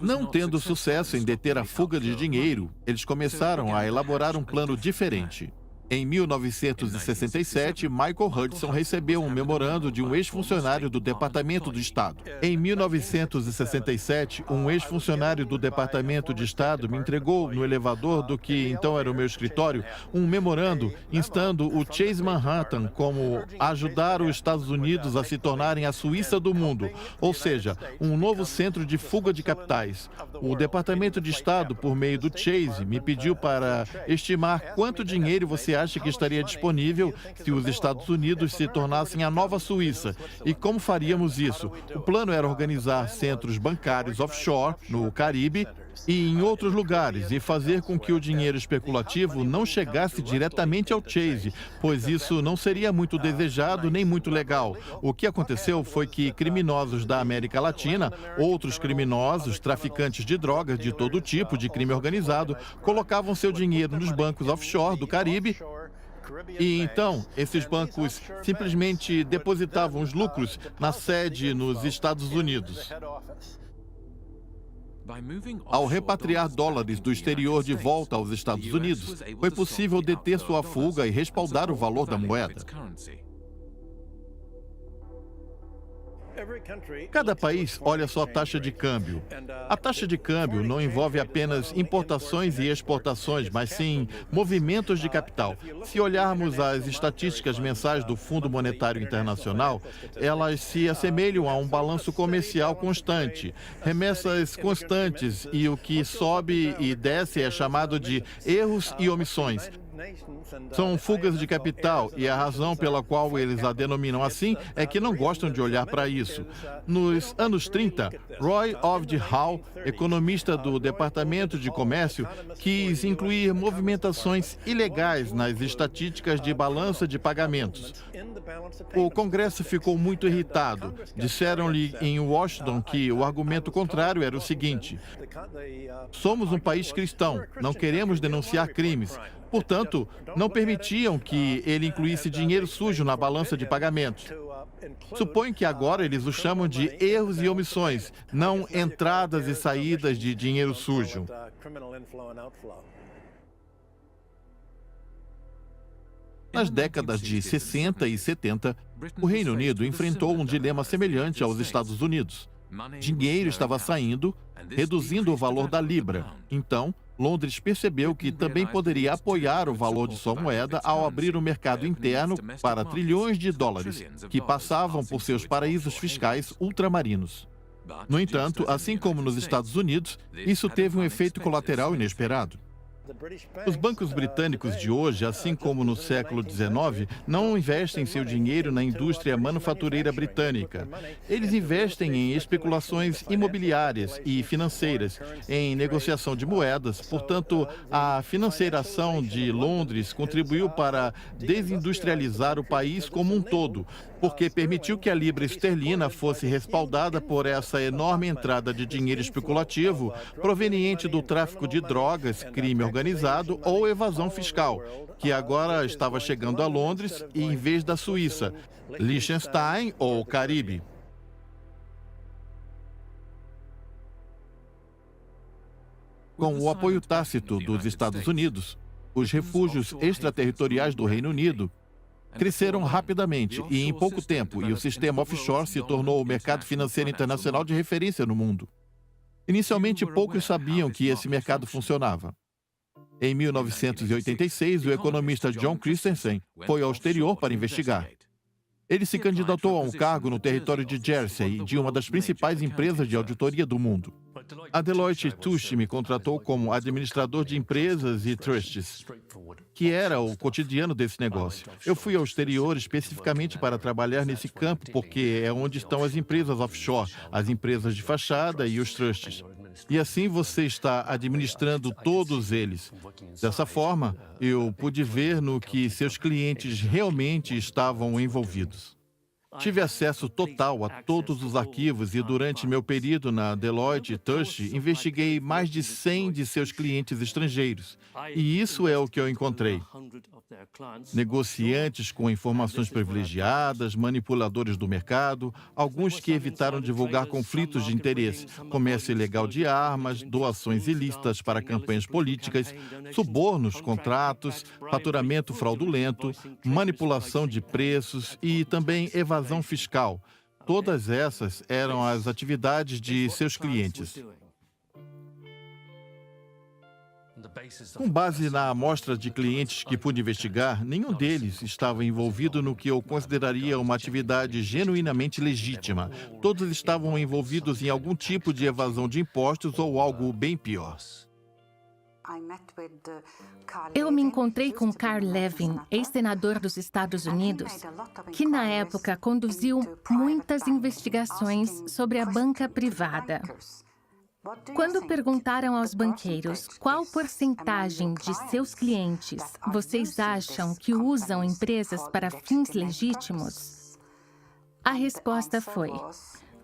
Não tendo sucesso em deter a fuga de dinheiro, eles começaram a elaborar um plano diferente. Em 1967, Michael Hudson recebeu um memorando de um ex-funcionário do Departamento do Estado. Em 1967, um ex-funcionário do Departamento de Estado me entregou no elevador do que então era o meu escritório um memorando instando o Chase Manhattan como ajudar os Estados Unidos a se tornarem a Suíça do mundo, ou seja, um novo centro de fuga de capitais. O Departamento de Estado, por meio do Chase, me pediu para estimar quanto dinheiro você acha que estaria disponível se os Estados Unidos se tornassem a nova Suíça. E como faríamos isso? O plano era organizar centros bancários offshore, no Caribe, e em outros lugares, e fazer com que o dinheiro especulativo não chegasse diretamente ao Chase, pois isso não seria muito desejado nem muito legal. O que aconteceu foi que criminosos da América Latina, outros criminosos, traficantes de drogas de todo tipo, de crime organizado, colocavam seu dinheiro nos bancos offshore do Caribe. E então, esses bancos simplesmente depositavam os lucros na sede nos Estados Unidos. Ao repatriar dólares do exterior de volta aos Estados Unidos, foi possível deter sua fuga e respaldar o valor da moeda. Cada país olha sua taxa de câmbio. A taxa de câmbio não envolve apenas importações e exportações, mas sim movimentos de capital. Se olharmos as estatísticas mensais do Fundo Monetário Internacional, elas se assemelham a um balanço comercial constante, remessas constantes, e o que sobe e desce é chamado de erros e omissões. São fugas de capital, e a razão pela qual eles a denominam assim é que não gostam de olhar para isso. Nos anos 30, Roy Ovde Hall, economista do Departamento de Comércio, quis incluir movimentações ilegais nas estatísticas de balança de pagamentos. O Congresso ficou muito irritado. Disseram-lhe em Washington que o argumento contrário era o seguinte: somos um país cristão, não queremos denunciar crimes. Portanto, não permitiam que ele incluísse dinheiro sujo na balança de pagamentos. Suponho que agora eles o chamam de erros e omissões, não entradas e saídas de dinheiro sujo. Nas décadas de 60 e 70, o Reino Unido enfrentou um dilema semelhante aos Estados Unidos. Dinheiro estava saindo, reduzindo o valor da libra. Então, Londres percebeu que também poderia apoiar o valor de sua moeda ao abrir o mercado interno para trilhões de dólares, que passavam por seus paraísos fiscais ultramarinos. No entanto, assim como nos Estados Unidos, isso teve um efeito colateral inesperado. Os bancos britânicos de hoje, assim como no século XIX, não investem seu dinheiro na indústria manufatureira britânica. Eles investem em especulações imobiliárias e financeiras, em negociação de moedas. Portanto, a financeiração de Londres contribuiu para desindustrializar o país como um todo, porque permitiu que a libra esterlina fosse respaldada por essa enorme entrada de dinheiro especulativo proveniente do tráfico de drogas, crime organizado ou evasão fiscal, que agora estava chegando a Londres e em vez da Suíça, Liechtenstein ou Caribe. Com o apoio tácito dos Estados Unidos, os refúgios extraterritoriais do Reino Unido cresceram rapidamente e em pouco tempo, e o sistema offshore se tornou o mercado financeiro internacional de referência no mundo. Inicialmente, poucos sabiam que esse mercado funcionava. Em 1986, o economista John Christensen foi ao exterior para investigar. Ele se candidatou a um cargo no território de Jersey, de uma das principais empresas de auditoria do mundo. A Deloitte Touche me contratou como administrador de empresas e trusts, que era o cotidiano desse negócio. Eu fui ao exterior especificamente para trabalhar nesse campo, porque é onde estão as empresas offshore, as empresas de fachada e os trusts. E assim você está administrando todos eles. Dessa forma, eu pude ver no que seus clientes realmente estavam envolvidos. Tive acesso total a todos os arquivos e durante meu período na Deloitte Touche, investiguei mais de 100 de seus clientes estrangeiros. E isso é o que eu encontrei. Negociantes com informações privilegiadas, manipuladores do mercado, alguns que evitaram divulgar conflitos de interesse, comércio ilegal de armas, doações ilícitas para campanhas políticas, subornos, contratos, faturamento fraudulento, manipulação de preços e também evasão fiscal. Todas essas eram as atividades de seus clientes. Com base na amostra de clientes que pude investigar, nenhum deles estava envolvido no que eu consideraria uma atividade genuinamente legítima. Todos estavam envolvidos em algum tipo de evasão de impostos ou algo bem pior.
Eu me encontrei com Carl Levin, ex-senador dos Estados Unidos, que na época conduziu muitas investigações sobre a banca privada. Quando perguntaram aos banqueiros qual porcentagem de seus clientes vocês acham que usam empresas para fins legítimos, a resposta foi: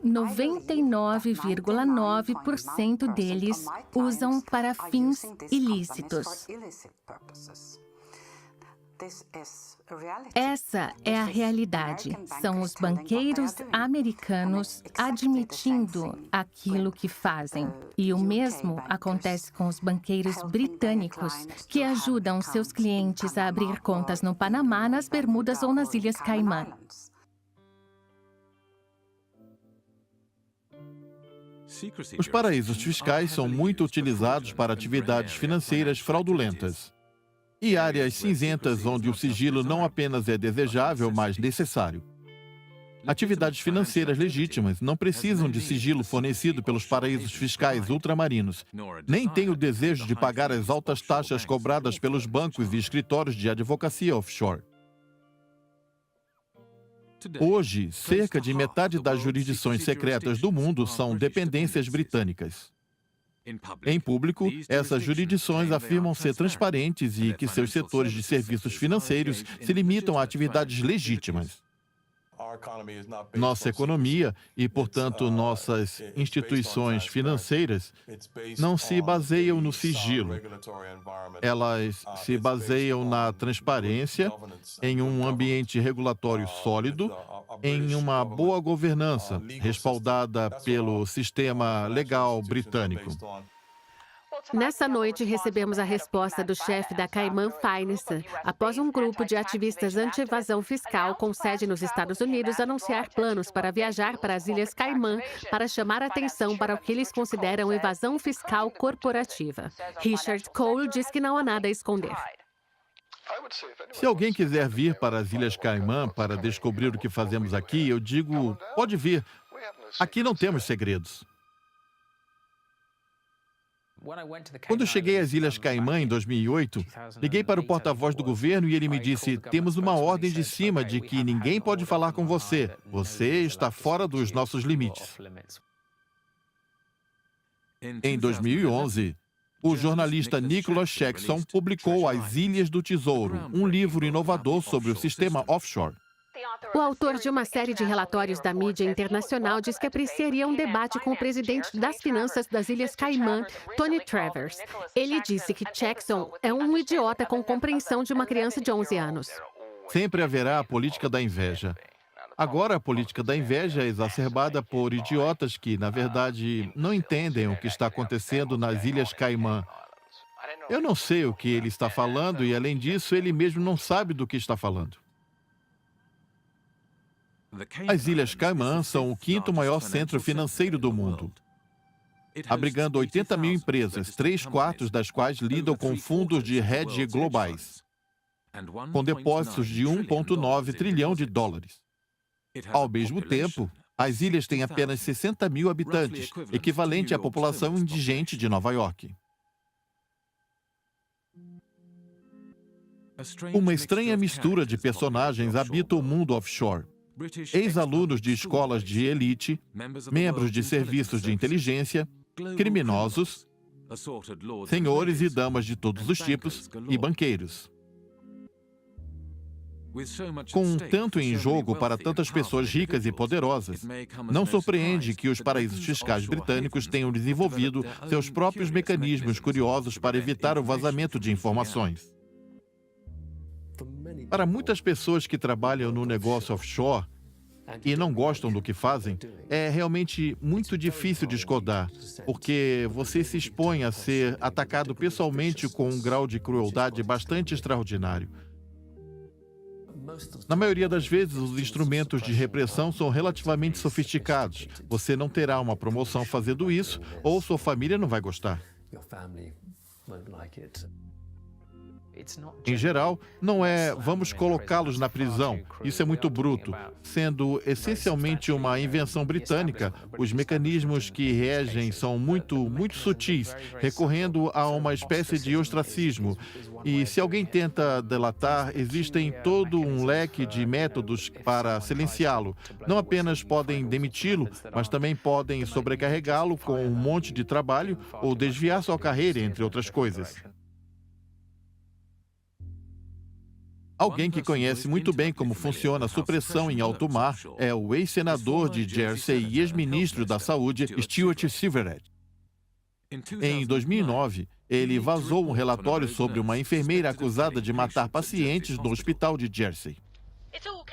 99,9% deles usam para fins ilícitos. Essa é a realidade. São os banqueiros americanos admitindo aquilo que fazem. E o mesmo acontece com os banqueiros britânicos, que ajudam seus clientes a abrir contas no Panamá, nas Bermudas ou nas Ilhas Caimã.
Os paraísos fiscais são muito utilizados para atividades financeiras fraudulentas e áreas cinzentas onde o sigilo não apenas é desejável, mas necessário. Atividades financeiras legítimas não precisam de sigilo fornecido pelos paraísos fiscais ultramarinos, nem têm o desejo de pagar as altas taxas cobradas pelos bancos e escritórios de advocacia offshore. Hoje, cerca de metade das jurisdições secretas do mundo são dependências britânicas. Em público, essas jurisdições afirmam ser transparentes e que seus setores de serviços financeiros se limitam a atividades legítimas. Nossa economia e, portanto, nossas instituições financeiras não se baseiam no sigilo. Elas se baseiam na transparência, em um ambiente regulatório sólido, em uma boa governança, respaldada pelo sistema legal britânico.
Nessa noite, recebemos a resposta do chefe da Caimã Finance, após um grupo de ativistas anti-evasão fiscal com sede nos Estados Unidos anunciar planos para viajar para as Ilhas Caimã para chamar atenção para o que eles consideram evasão fiscal corporativa. Richard Cole diz que não há nada a esconder.
Se alguém quiser vir para as Ilhas Caimã para descobrir o que fazemos aqui, eu digo, pode vir. Aqui não temos segredos. Quando cheguei às Ilhas Caimã em 2008, liguei para o porta-voz do governo e ele me disse: temos uma ordem de cima de que ninguém pode falar com você. Você está fora dos nossos limites. Em 2011, o jornalista Nicholas Jackson publicou As Ilhas do Tesouro, um livro inovador sobre o sistema offshore.
O autor de uma série de relatórios da mídia internacional diz que apreciaria um debate com o presidente das finanças das Ilhas Caimã, Tony Travers. Ele disse que Jackson é um idiota com compreensão de uma criança de 11 anos.
Sempre haverá a política da inveja. Agora, a política da inveja é exacerbada por idiotas que, na verdade, não entendem o que está acontecendo nas Ilhas Caimã. Eu não sei o que ele está falando e, além disso, ele mesmo não sabe do que está falando. As Ilhas Caimã são o quinto maior centro financeiro do mundo, abrigando 80 mil empresas, 3/4 das quais lidam com fundos de hedge globais, com depósitos de 1,9 trilhão de dólares. Ao mesmo tempo, as ilhas têm apenas 60 mil habitantes, equivalente à população indigente de Nova York. Uma estranha mistura de personagens habita o mundo offshore. Ex-alunos de escolas de elite, membros de serviços de inteligência, criminosos, senhores e damas de todos os tipos e banqueiros. Com tanto em jogo para tantas pessoas ricas e poderosas, não surpreende que os paraísos fiscais britânicos tenham desenvolvido seus próprios mecanismos curiosos para evitar o vazamento de informações. Para muitas pessoas que trabalham no negócio offshore e não gostam do que fazem, é realmente muito difícil discordar, porque você se expõe a ser atacado pessoalmente com um grau de crueldade bastante extraordinário. Na maioria das vezes, os instrumentos de repressão são relativamente sofisticados. Você não terá uma promoção fazendo isso, ou sua família não vai gostar. Em geral, não é "vamos colocá-los na prisão". Isso é muito bruto. Sendo essencialmente uma invenção britânica, os mecanismos que regem são muito sutis, recorrendo a uma espécie de ostracismo. E se alguém tenta delatar, existem todo um leque de métodos para silenciá-lo. Não apenas podem demiti-lo, mas também podem sobrecarregá-lo com um monte de trabalho ou desviar sua carreira, entre outras coisas. Alguém que conhece muito bem como funciona a supressão em alto mar é o ex-senador de Jersey e ex-ministro da Saúde, Stuart Silverhead. Em 2009, ele vazou um relatório sobre uma enfermeira acusada de matar pacientes no hospital de Jersey.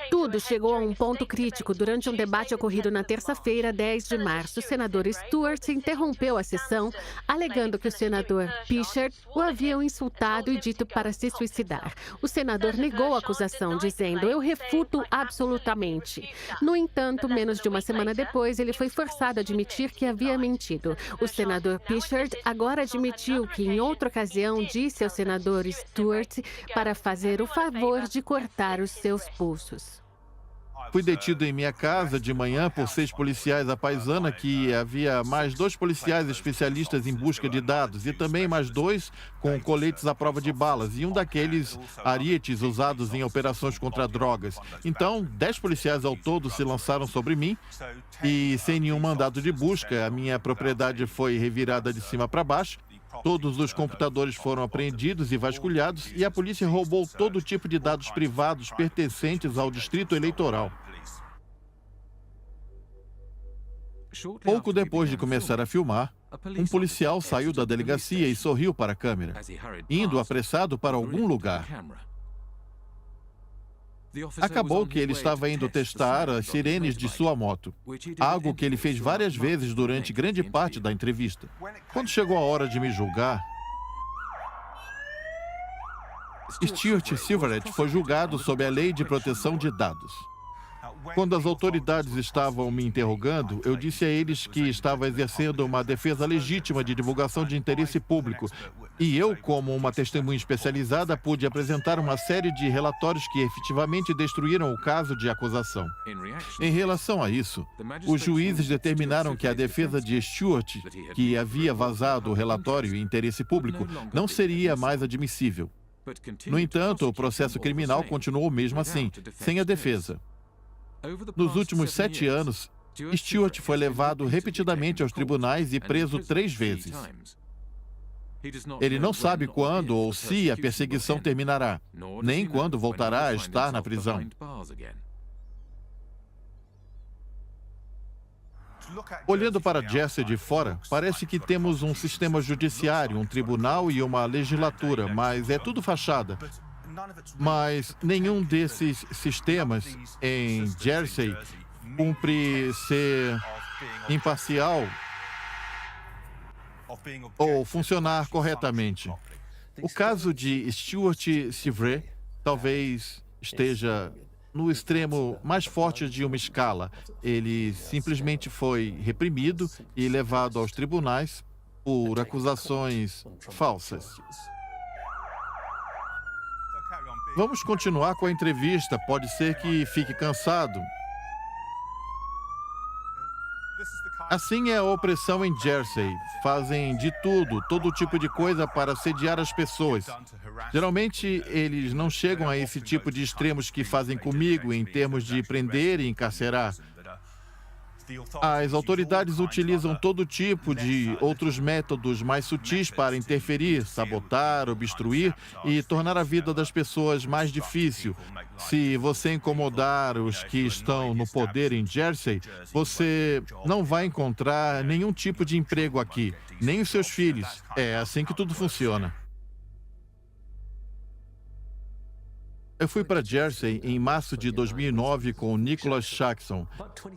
Tudo chegou a um ponto crítico durante um debate ocorrido na terça-feira, 10 de março. O senador Stewart interrompeu a sessão, alegando que o senador Pichard o havia insultado e dito para se suicidar. O senador negou a acusação, dizendo: "Eu refuto absolutamente". No entanto, menos de uma semana depois, ele foi forçado a admitir que havia mentido. O senador Pichard agora admitiu que, em outra ocasião, disse ao senador Stewart para fazer o favor de cortar os seus pulsos.
Fui detido em minha casa de manhã por 6 policiais à paisana, que havia mais 2 policiais especialistas em busca de dados e também mais 2 com coletes à prova de balas e um daqueles arietes usados em operações contra drogas. Então, 10 policiais ao todo se lançaram sobre mim e, sem nenhum mandado de busca, a minha propriedade foi revirada de cima para baixo. Todos os computadores foram apreendidos e vasculhados e a polícia roubou todo tipo de dados privados pertencentes ao distrito eleitoral. Pouco depois de começar a filmar, um policial saiu da delegacia e sorriu para a câmera, indo apressado para algum lugar. Acabou que ele estava indo testar as sirenes de sua moto, algo que ele fez várias vezes durante grande parte da entrevista. Quando chegou a hora de me julgar, Stuart Silverett foi julgado sob a Lei de Proteção de Dados. Quando as autoridades estavam me interrogando, eu disse a eles que estava exercendo uma defesa legítima de divulgação de interesse público. E eu, como uma testemunha especializada, pude apresentar uma série de relatórios que efetivamente destruíram o caso de acusação. Em relação a isso, os juízes determinaram que a defesa de Stewart, que havia vazado o relatório em interesse público, não seria mais admissível. No entanto, o processo criminal continuou mesmo assim, sem a defesa. Nos últimos 7 anos, Stewart foi levado repetidamente aos tribunais e preso 3 vezes. Ele não sabe quando ou se a perseguição terminará, nem quando voltará a estar na prisão. Olhando para Jersey de fora, parece que temos um sistema judiciário, um tribunal e uma legislatura, mas é tudo fachada. Mas nenhum desses sistemas em Jersey cumpre ser imparcial ou funcionar corretamente. O caso de Stuart Silverett talvez esteja no extremo mais forte de uma escala. Ele simplesmente foi reprimido e levado aos tribunais por acusações falsas. Vamos continuar com a entrevista. Pode ser que fique cansado. Assim é a opressão em Jersey. Fazem de tudo, todo tipo de coisa para assediar as pessoas. Geralmente, eles não chegam a esse tipo de extremos que fazem comigo em termos de prender e encarcerar. As autoridades utilizam todo tipo de outros métodos mais sutis para interferir, sabotar, obstruir e tornar a vida das pessoas mais difícil. Se você incomodar os que estão no poder em Jersey, você não vai encontrar nenhum tipo de emprego aqui, nem os seus filhos. É assim que tudo funciona. Eu fui para Jersey em março de 2009 com o Nicholas Jackson.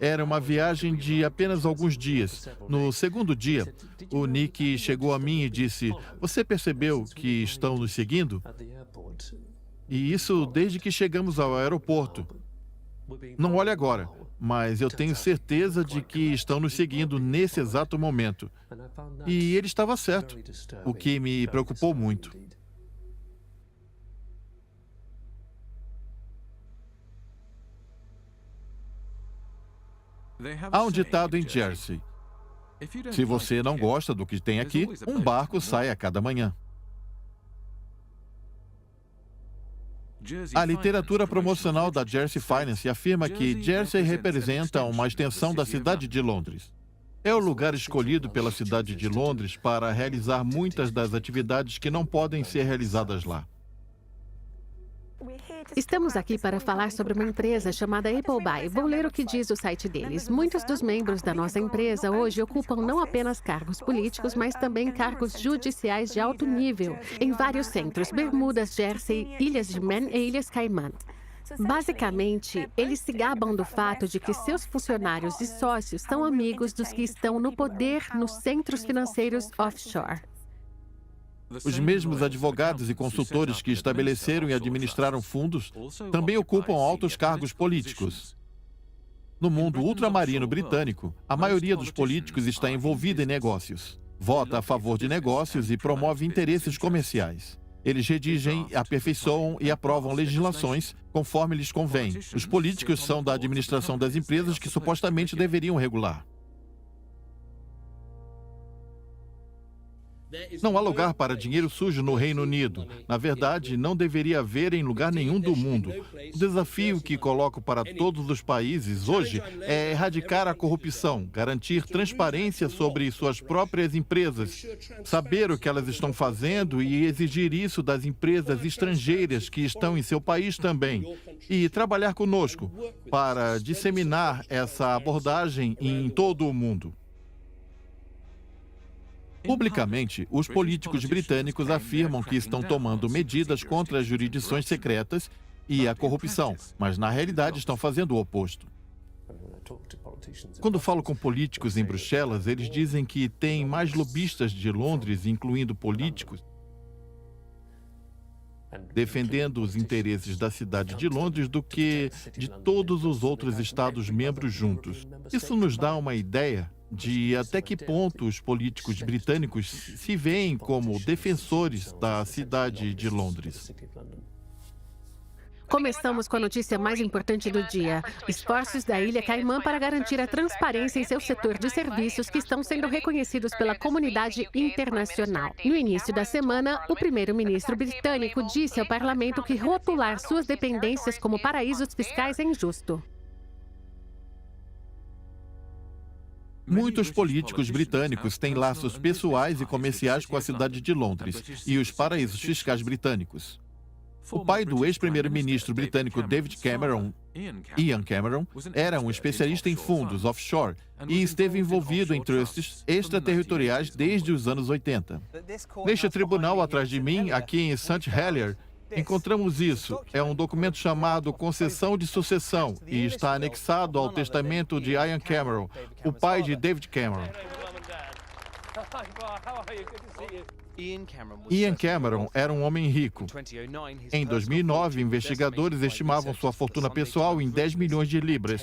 Era uma viagem de apenas alguns dias. No segundo dia, o Nick chegou a mim e disse: "Você percebeu que estão nos seguindo?" E isso desde que chegamos ao aeroporto. Não olhe agora, mas eu tenho certeza de que estão nos seguindo nesse exato momento. E ele estava certo, o que me preocupou muito. Há um ditado em Jersey: se você não gosta do que tem aqui, um barco sai a cada manhã. A literatura promocional da Jersey Finance afirma que Jersey representa uma extensão da cidade de Londres. É o lugar escolhido pela cidade de Londres para realizar muitas das atividades que não podem ser realizadas lá.
Estamos aqui para falar sobre uma empresa chamada Appleby. Vou ler o que diz o site deles. Muitos dos membros da nossa empresa hoje ocupam não apenas cargos políticos, mas também cargos judiciais de alto nível, em vários centros: Bermudas, Jersey, Ilhas de Man e Ilhas Caimã. Basicamente, eles se gabam do fato de que seus funcionários e sócios são amigos dos que estão no poder nos centros financeiros offshore.
Os mesmos advogados e consultores que estabeleceram e administraram fundos também ocupam altos cargos políticos. No mundo ultramarino britânico, a maioria dos políticos está envolvida em negócios, vota a favor de negócios e promove interesses comerciais. Eles redigem, aperfeiçoam e aprovam legislações conforme lhes convém. Os políticos são da administração das empresas que supostamente deveriam regular. Não há lugar para dinheiro sujo no Reino Unido. Na verdade, não deveria haver em lugar nenhum do mundo. O desafio que coloco para todos os países hoje é erradicar a corrupção, garantir transparência sobre suas próprias empresas, saber o que elas estão fazendo e exigir isso das empresas estrangeiras que estão em seu país também, e trabalhar conosco para disseminar essa abordagem em todo o mundo. Publicamente, os políticos britânicos afirmam que estão tomando medidas contra as jurisdições secretas e a corrupção, mas na realidade estão fazendo o oposto. Quando falo com políticos em Bruxelas, eles dizem que tem mais lobistas de Londres, incluindo políticos, defendendo os interesses da cidade de Londres do que de todos os outros Estados-membros juntos. Isso nos dá uma ideia de até que ponto os políticos britânicos se veem como defensores da cidade de Londres.
Começamos com a notícia mais importante do dia: esforços da Ilha Caimã para garantir a transparência em seu setor de serviços que estão sendo reconhecidos pela comunidade internacional. No início da semana, o primeiro-ministro britânico disse ao parlamento que rotular suas dependências como paraísos fiscais é injusto.
Muitos políticos britânicos têm laços pessoais e comerciais com a cidade de Londres e os paraísos fiscais britânicos. O pai do ex-primeiro-ministro britânico David Cameron, Ian Cameron, era um especialista em fundos offshore e esteve envolvido em trusts extraterritoriais desde os anos 80. Neste tribunal atrás de mim, aqui em St. Helier, encontramos isso. É um documento chamado Concessão de Sucessão e está anexado ao testamento de Ian Cameron, o pai de David Cameron. Ian Cameron era um homem rico. Em 2009, investigadores estimavam sua fortuna pessoal em 10 milhões de libras.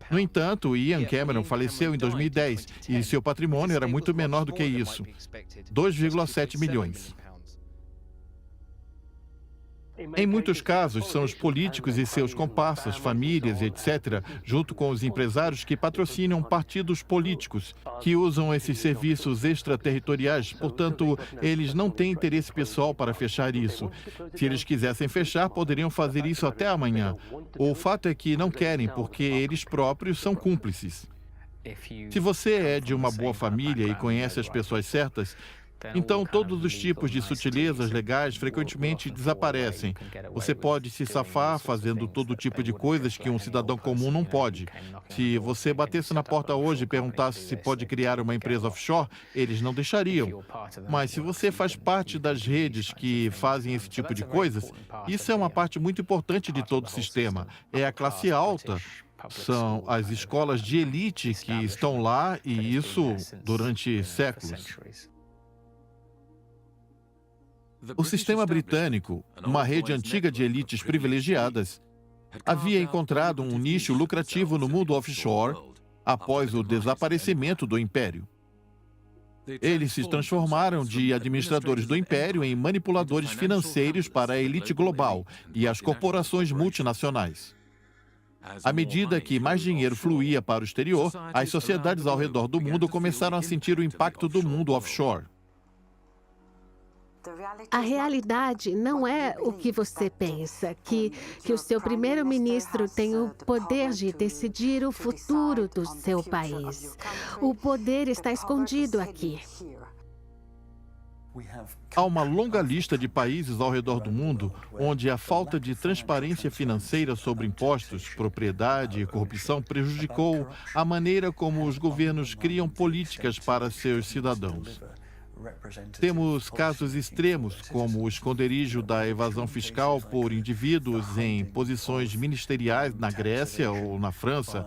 No entanto, Ian Cameron faleceu em 2010 e seu patrimônio era muito menor do que isso, 2,7 milhões. Em muitos casos, são os políticos e seus comparsas, famílias, etc., junto com os empresários que patrocinam partidos políticos, que usam esses serviços extraterritoriais. Portanto, eles não têm interesse pessoal para fechar isso. Se eles quisessem fechar, poderiam fazer isso até amanhã. O fato é que não querem, porque eles próprios são cúmplices. Se você é de uma boa família e conhece as pessoas certas, então todos os tipos de sutilezas legais frequentemente desaparecem. Você pode se safar fazendo todo tipo de coisas que um cidadão comum não pode. Se você batesse na porta hoje e perguntasse se pode criar uma empresa offshore, eles não deixariam. Mas se você faz parte das redes que fazem esse tipo de coisas, isso é uma parte muito importante de todo o sistema. É a classe alta. São as escolas de elite que estão lá, e isso durante séculos. O sistema britânico, uma rede antiga de elites privilegiadas, havia encontrado um nicho lucrativo no mundo offshore após o desaparecimento do Império. Eles se transformaram de administradores do Império em manipuladores financeiros para a elite global e as corporações multinacionais. À medida que mais dinheiro fluía para o exterior, as sociedades ao redor do mundo começaram a sentir o impacto do mundo offshore.
A realidade não é o que você pensa, que o seu primeiro-ministro tem o poder de decidir o futuro do seu país. O poder está escondido aqui.
Há uma longa lista de países ao redor do mundo onde a falta de transparência financeira sobre impostos, propriedade e corrupção prejudicou a maneira como os governos criam políticas para seus cidadãos. Temos casos extremos, como o esconderijo da evasão fiscal por indivíduos em posições ministeriais na Grécia ou na França.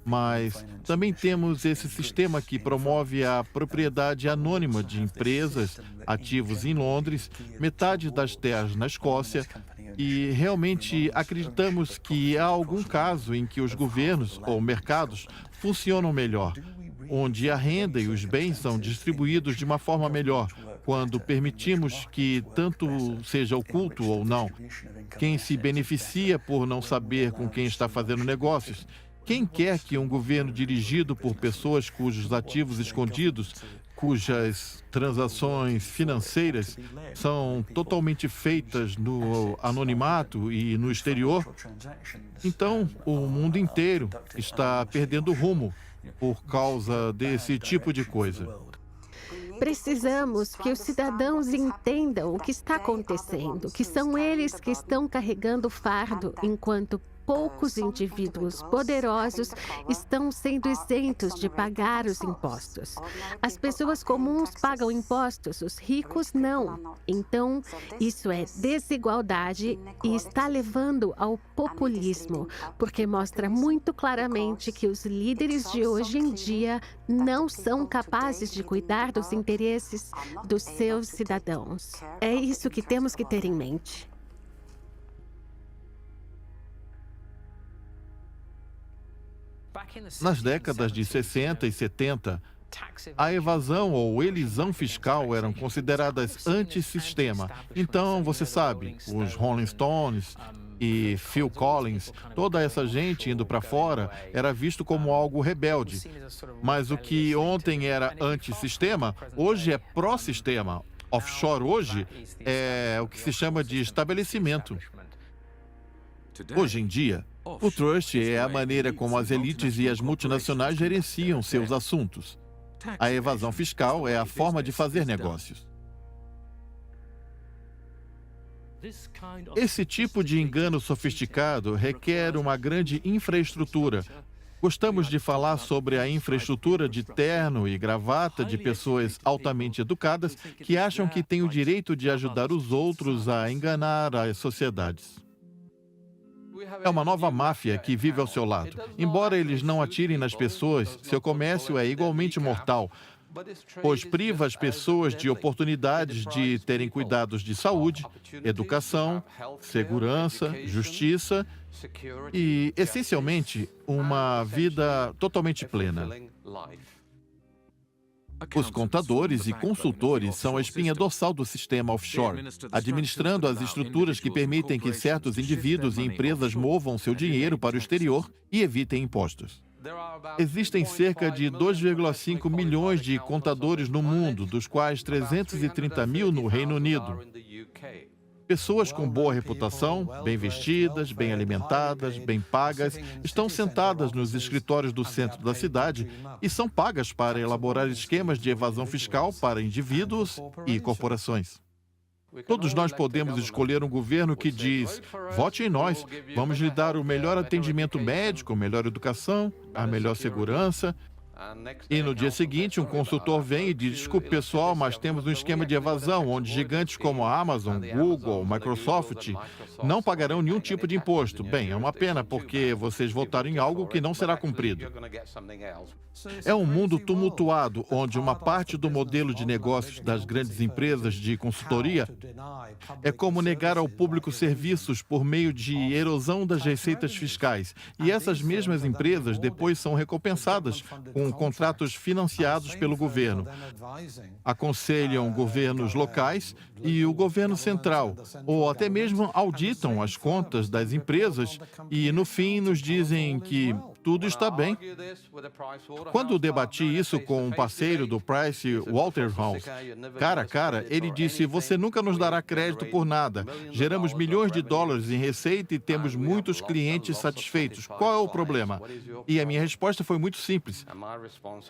Mas também temos esse sistema que promove a propriedade anônima de empresas, ativos em Londres, metade das terras na Escócia, e realmente acreditamos que há algum caso em que os governos ou mercados funcionam melhor, onde a renda e os bens são distribuídos de uma forma melhor, quando permitimos que tanto seja oculto ou não, quem se beneficia por não saber com quem está fazendo negócios. Quem quer que um governo dirigido por pessoas cujos ativos escondidos, cujas transações financeiras são totalmente feitas no anonimato e no exterior? Então, o mundo inteiro está perdendo rumo por causa desse tipo de coisa.
Precisamos que os cidadãos entendam o que está acontecendo, que são eles que estão carregando o fardo, enquanto poucos indivíduos poderosos estão sendo isentos de pagar os impostos. As pessoas comuns pagam impostos, os ricos não. Então, isso é desigualdade e está levando ao populismo, porque mostra muito claramente que os líderes de hoje em dia não são capazes de cuidar dos interesses dos seus cidadãos. É isso que temos que ter em mente.
Nas décadas de 60 e 70, a evasão ou elisão fiscal eram consideradas antissistema. Então, você sabe, os Rolling Stones e Phil Collins, toda essa gente indo para fora era visto como algo rebelde. Mas o que ontem era antissistema, hoje é pró-sistema. Offshore hoje é o que se chama de estabelecimento. Hoje em dia, o trust é a maneira como as elites e as multinacionais gerenciam seus assuntos. A evasão fiscal é a forma de fazer negócios. Esse tipo de engano sofisticado requer uma grande infraestrutura. Gostamos de falar sobre a infraestrutura de terno e gravata de pessoas altamente educadas que acham que têm o direito de ajudar os outros a enganar as sociedades. É uma nova máfia que vive ao seu lado. Embora eles não atirem nas pessoas, seu comércio é igualmente mortal, pois priva as pessoas de oportunidades de terem cuidados de saúde, educação, segurança, justiça e, essencialmente, uma vida totalmente plena. Os contadores e consultores são a espinha dorsal do sistema offshore, administrando as estruturas que permitem que certos indivíduos e empresas movam seu dinheiro para o exterior e evitem impostos. Existem cerca de 2,5 milhões de contadores no mundo, dos quais 330 mil no Reino Unido. Pessoas com boa reputação, bem vestidas, bem alimentadas, bem pagas, estão sentadas nos escritórios do centro da cidade e são pagas para elaborar esquemas de evasão fiscal para indivíduos e corporações. Todos nós podemos escolher um governo que diz: vote em nós, vamos lhe dar o melhor atendimento médico, a melhor educação, a melhor segurança. E no dia seguinte, um consultor vem e diz: desculpe pessoal, mas temos um esquema de evasão onde gigantes como a Amazon, Google, Microsoft não pagarão nenhum tipo de imposto. Bem, é uma pena porque vocês votaram em algo que não será cumprido. É um mundo tumultuado onde uma parte do modelo de negócios das grandes empresas de consultoria é como negar ao público serviços por meio de erosão das receitas fiscais. E essas mesmas empresas depois são recompensadas com contratos financiados pelo governo. Aconselham governos locais e o governo central, ou até mesmo auditam as contas das empresas e, no fim, nos dizem que tudo está bem. Quando debati isso com um parceiro do Price Waterhouse, cara a cara, ele disse: você nunca nos dará crédito por nada. Geramos milhões de dólares em receita e temos muitos clientes satisfeitos. Qual é o problema? E a minha resposta foi muito simples.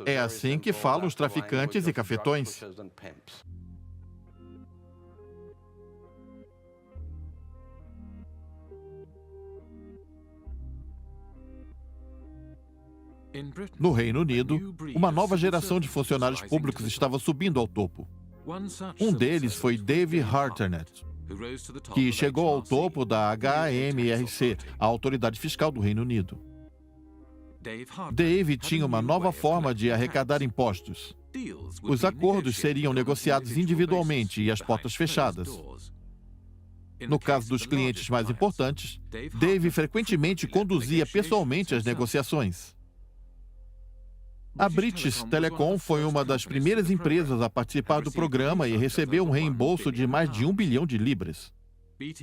É assim que falam os traficantes e cafetões. No Reino Unido, uma nova geração de funcionários públicos estava subindo ao topo. Um deles foi Dave Hartnett, que chegou ao topo da HMRC, a autoridade fiscal do Reino Unido. Dave tinha uma nova forma de arrecadar impostos. Os acordos seriam negociados individualmente e às portas fechadas. No caso dos clientes mais importantes, Dave frequentemente conduzia pessoalmente as negociações. A British Telecom foi uma das primeiras empresas a participar do programa e recebeu um reembolso de mais de 1 bilhão de libras.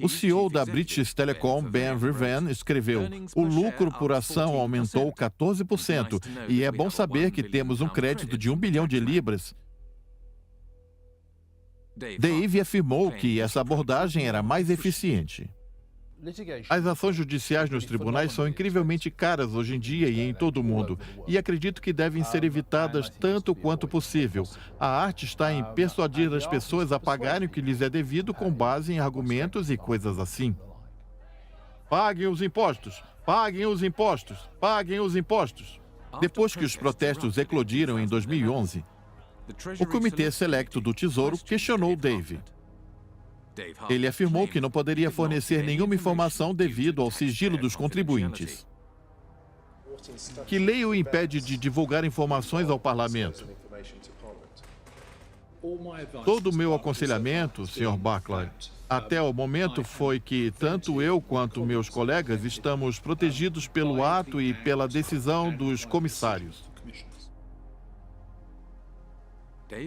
O CEO da British Telecom, Ben Riven, escreveu: "O lucro por ação aumentou 14% e é bom saber que temos um crédito de 1 bilhão de libras." Dave afirmou que essa abordagem era mais eficiente. As ações judiciais nos tribunais são incrivelmente caras hoje em dia e em todo o mundo, e acredito que devem ser evitadas tanto quanto possível. A arte está em persuadir as pessoas a pagarem o que lhes é devido com base em argumentos e coisas assim. Paguem os impostos! Paguem os impostos! Paguem os impostos! Depois que os protestos eclodiram em 2011, o Comitê Selecto do Tesouro questionou Dave. Ele afirmou que não poderia fornecer nenhuma informação devido ao sigilo dos contribuintes. Que lei o impede de divulgar informações ao parlamento? Todo o meu aconselhamento, Sr. Barclay, até o momento foi que tanto eu quanto meus colegas estamos protegidos pelo ato e pela decisão dos comissários.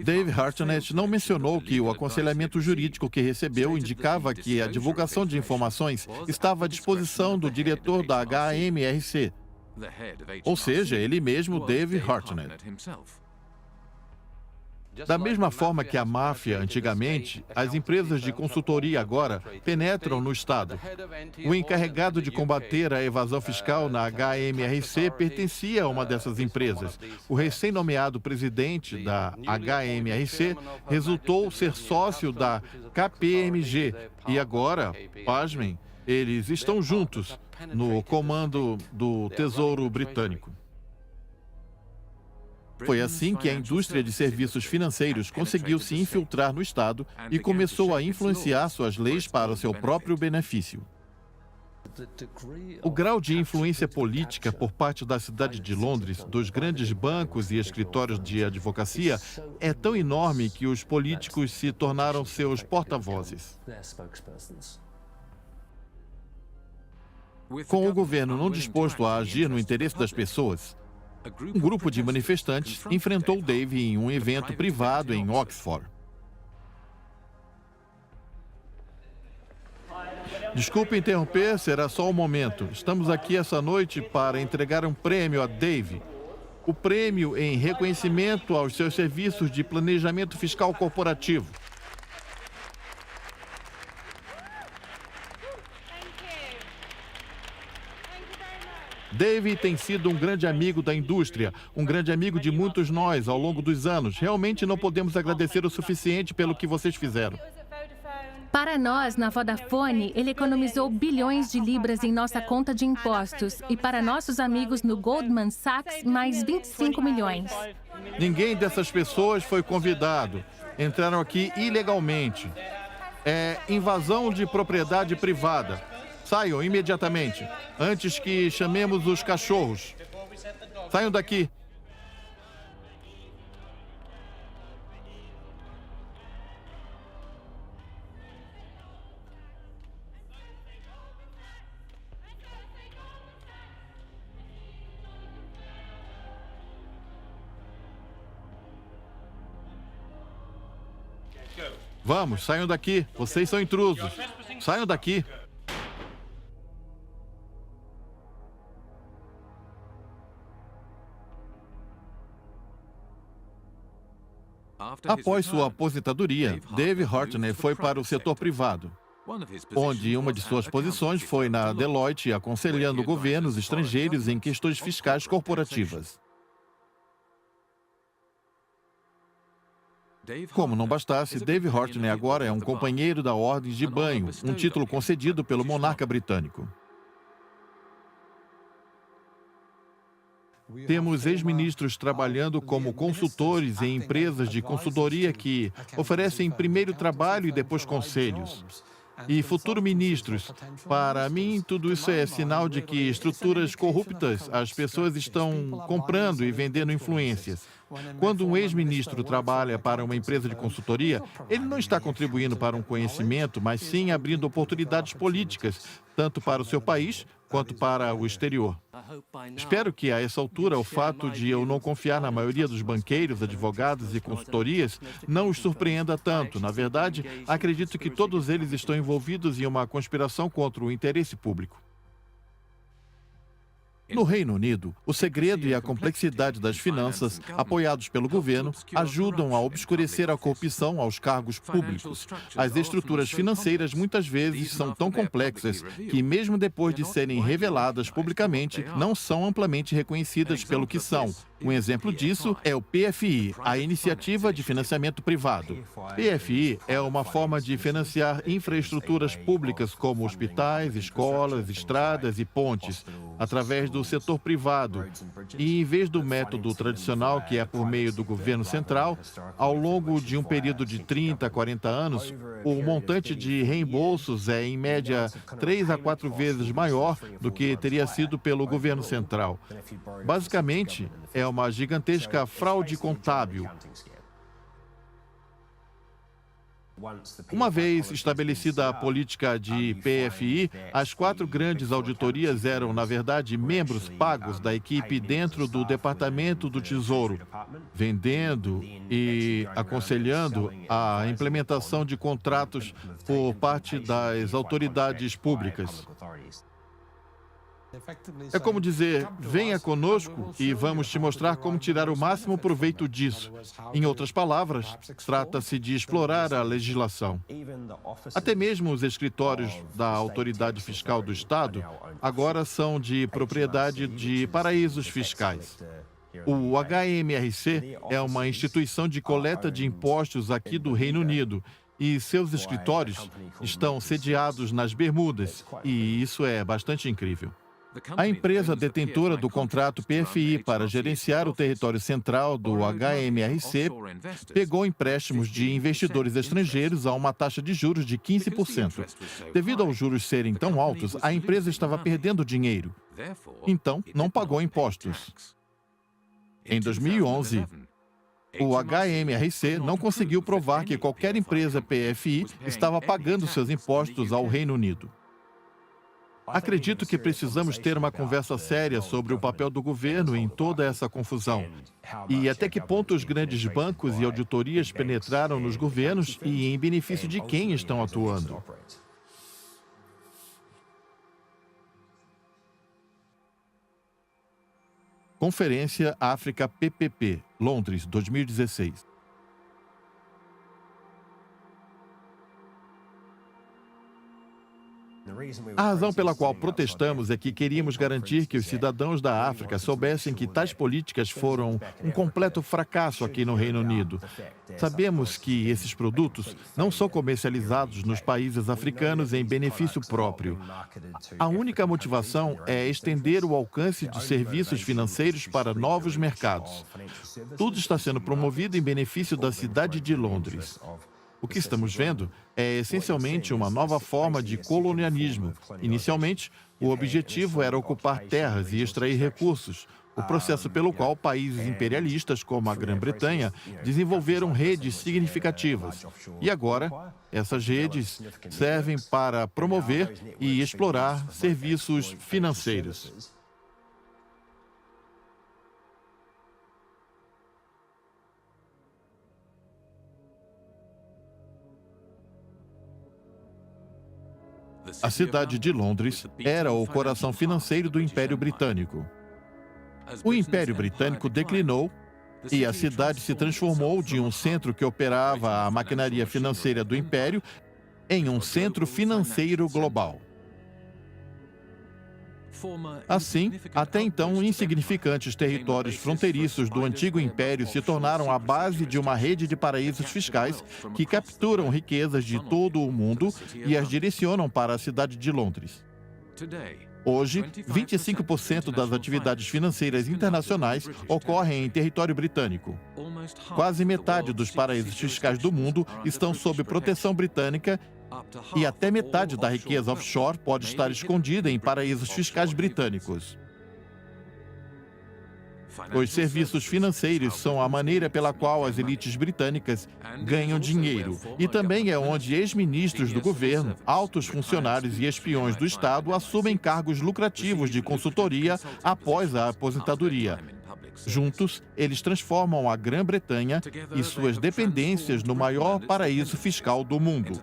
Dave Hartnett não mencionou que o aconselhamento jurídico que recebeu indicava que a divulgação de informações estava à disposição do diretor da HMRC, ou seja, ele mesmo, Dave Hartnett. Da mesma forma que a máfia antigamente, as empresas de consultoria agora penetram no Estado. O encarregado de combater a evasão fiscal na HMRC pertencia a uma dessas empresas. O recém-nomeado presidente da HMRC resultou ser sócio da KPMG e agora, pasmem, eles estão juntos no comando do Tesouro Britânico. Foi assim que a indústria de serviços financeiros conseguiu se infiltrar no Estado e começou a influenciar suas leis para o seu próprio benefício. O grau de influência política por parte da cidade de Londres, dos grandes bancos e escritórios de advocacia é tão enorme que os políticos se tornaram seus porta-vozes. Com o governo não disposto a agir no interesse das pessoas, um grupo de manifestantes enfrentou Dave em um evento privado em Oxford. Desculpe interromper, será só um momento. Estamos aqui essa noite para entregar um prêmio a Dave. O prêmio em reconhecimento aos seus serviços de planejamento fiscal corporativo. Dave tem sido um grande amigo da indústria, um grande amigo de muitos nós ao longo dos anos. Realmente não podemos agradecer o suficiente pelo que vocês fizeram.
Para nós, na Vodafone, ele economizou bilhões de libras em nossa conta de impostos. E para nossos amigos no Goldman Sachs, mais 25 milhões.
Ninguém dessas pessoas foi convidado. Entraram aqui ilegalmente. É invasão de propriedade privada. Saiam imediatamente, antes que chamemos os cachorros. Saiam daqui. Vamos, saiam daqui. Vocês são intrusos. Saiam daqui. Após sua aposentadoria, Dave Hartnett foi para o setor privado, onde uma de suas posições foi na Deloitte, aconselhando governos estrangeiros em questões fiscais corporativas. Como não bastasse, Dave Hartnett agora é um companheiro da Ordem de Banho, um título concedido pelo monarca britânico. Temos ex-ministros trabalhando como consultores em empresas de consultoria que oferecem primeiro trabalho e depois conselhos. E futuros ministros. Para mim, tudo isso é sinal de que estruturas corruptas, as pessoas estão comprando e vendendo influências. Quando um ex-ministro trabalha para uma empresa de consultoria, ele não está contribuindo para um conhecimento, mas sim abrindo oportunidades políticas, tanto para o seu país quanto para o exterior. Espero que, a essa altura, o fato de eu não confiar na maioria dos banqueiros, advogados e consultorias não os surpreenda tanto. Na verdade, acredito que todos eles estão envolvidos em uma conspiração contra o interesse público. No Reino Unido, o segredo e a complexidade das finanças, apoiados pelo governo, ajudam a obscurecer a corrupção aos cargos públicos. As estruturas financeiras muitas vezes são tão complexas que, mesmo depois de serem reveladas publicamente, não são amplamente reconhecidas pelo que são. Um exemplo disso é o PFI, a Iniciativa de Financiamento Privado. PFI é uma forma de financiar infraestruturas públicas como hospitais, escolas, estradas e pontes, através do setor privado. E, em vez do método tradicional, que é por meio do governo central, ao longo de um período de 30 a 40 anos, o montante de reembolsos é, em média, 3 a 4 vezes maior do que teria sido pelo governo central. Basicamente, é uma gigantesca fraude contábil. Uma vez estabelecida a política de PFI, as 4 grandes auditorias eram, na verdade, membros pagos da equipe dentro do Departamento do Tesouro, vendendo e aconselhando a implementação de contratos por parte das autoridades públicas. É como dizer, venha conosco e vamos te mostrar como tirar o máximo proveito disso. Em outras palavras, trata-se de explorar a legislação. Até mesmo os escritórios da Autoridade Fiscal do Estado agora são de propriedade de paraísos fiscais. O HMRC é uma instituição de coleta de impostos aqui do Reino Unido e seus escritórios estão sediados nas Bermudas, e isso é bastante incrível. A empresa detentora do contrato PFI para gerenciar o território central do HMRC pegou empréstimos de investidores estrangeiros a uma taxa de juros de 15%. Devido aos juros serem tão altos, a empresa estava perdendo dinheiro. Então, não pagou impostos. Em 2011, o HMRC não conseguiu provar que qualquer empresa PFI estava pagando seus impostos ao Reino Unido. Acredito que precisamos ter uma conversa séria sobre o papel do governo em toda essa confusão e até que ponto os grandes bancos e auditorias penetraram nos governos e em benefício de quem estão atuando. Conferência África PPP, Londres, 2016. A razão pela qual protestamos é que queríamos garantir que os cidadãos da África soubessem que tais políticas foram um completo fracasso aqui no Reino Unido. Sabemos que esses produtos não são comercializados nos países africanos em benefício próprio. A única motivação é estender o alcance de serviços financeiros para novos mercados. Tudo está sendo promovido em benefício da cidade de Londres. O que estamos vendo é essencialmente uma nova forma de colonialismo. Inicialmente, o objetivo era ocupar terras e extrair recursos, o processo pelo qual países imperialistas como a Grã-Bretanha desenvolveram redes significativas. E agora, essas redes servem para promover e explorar serviços financeiros. A cidade de Londres era o coração financeiro do Império Britânico. O Império Britânico declinou e a cidade se transformou de um centro que operava a maquinaria financeira do Império em um centro financeiro global. Assim, até então insignificantes territórios fronteiriços do antigo império se tornaram a base de uma rede de paraísos fiscais que capturam riquezas de todo o mundo e as direcionam para a cidade de Londres. Hoje, 25% das atividades financeiras internacionais ocorrem em território britânico. Quase metade dos paraísos fiscais do mundo estão sob proteção britânica e até metade da riqueza offshore pode estar escondida em paraísos fiscais britânicos. Os serviços financeiros são a maneira pela qual as elites britânicas ganham dinheiro e também é onde ex-ministros do governo, altos funcionários e espiões do Estado assumem cargos lucrativos de consultoria após a aposentadoria. Juntos, eles transformam a Grã-Bretanha e suas dependências no maior paraíso fiscal do mundo,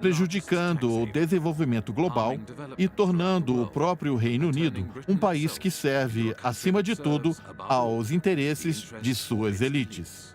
prejudicando o desenvolvimento global e tornando o próprio Reino Unido um país que serve, acima de tudo, aos interesses de suas elites.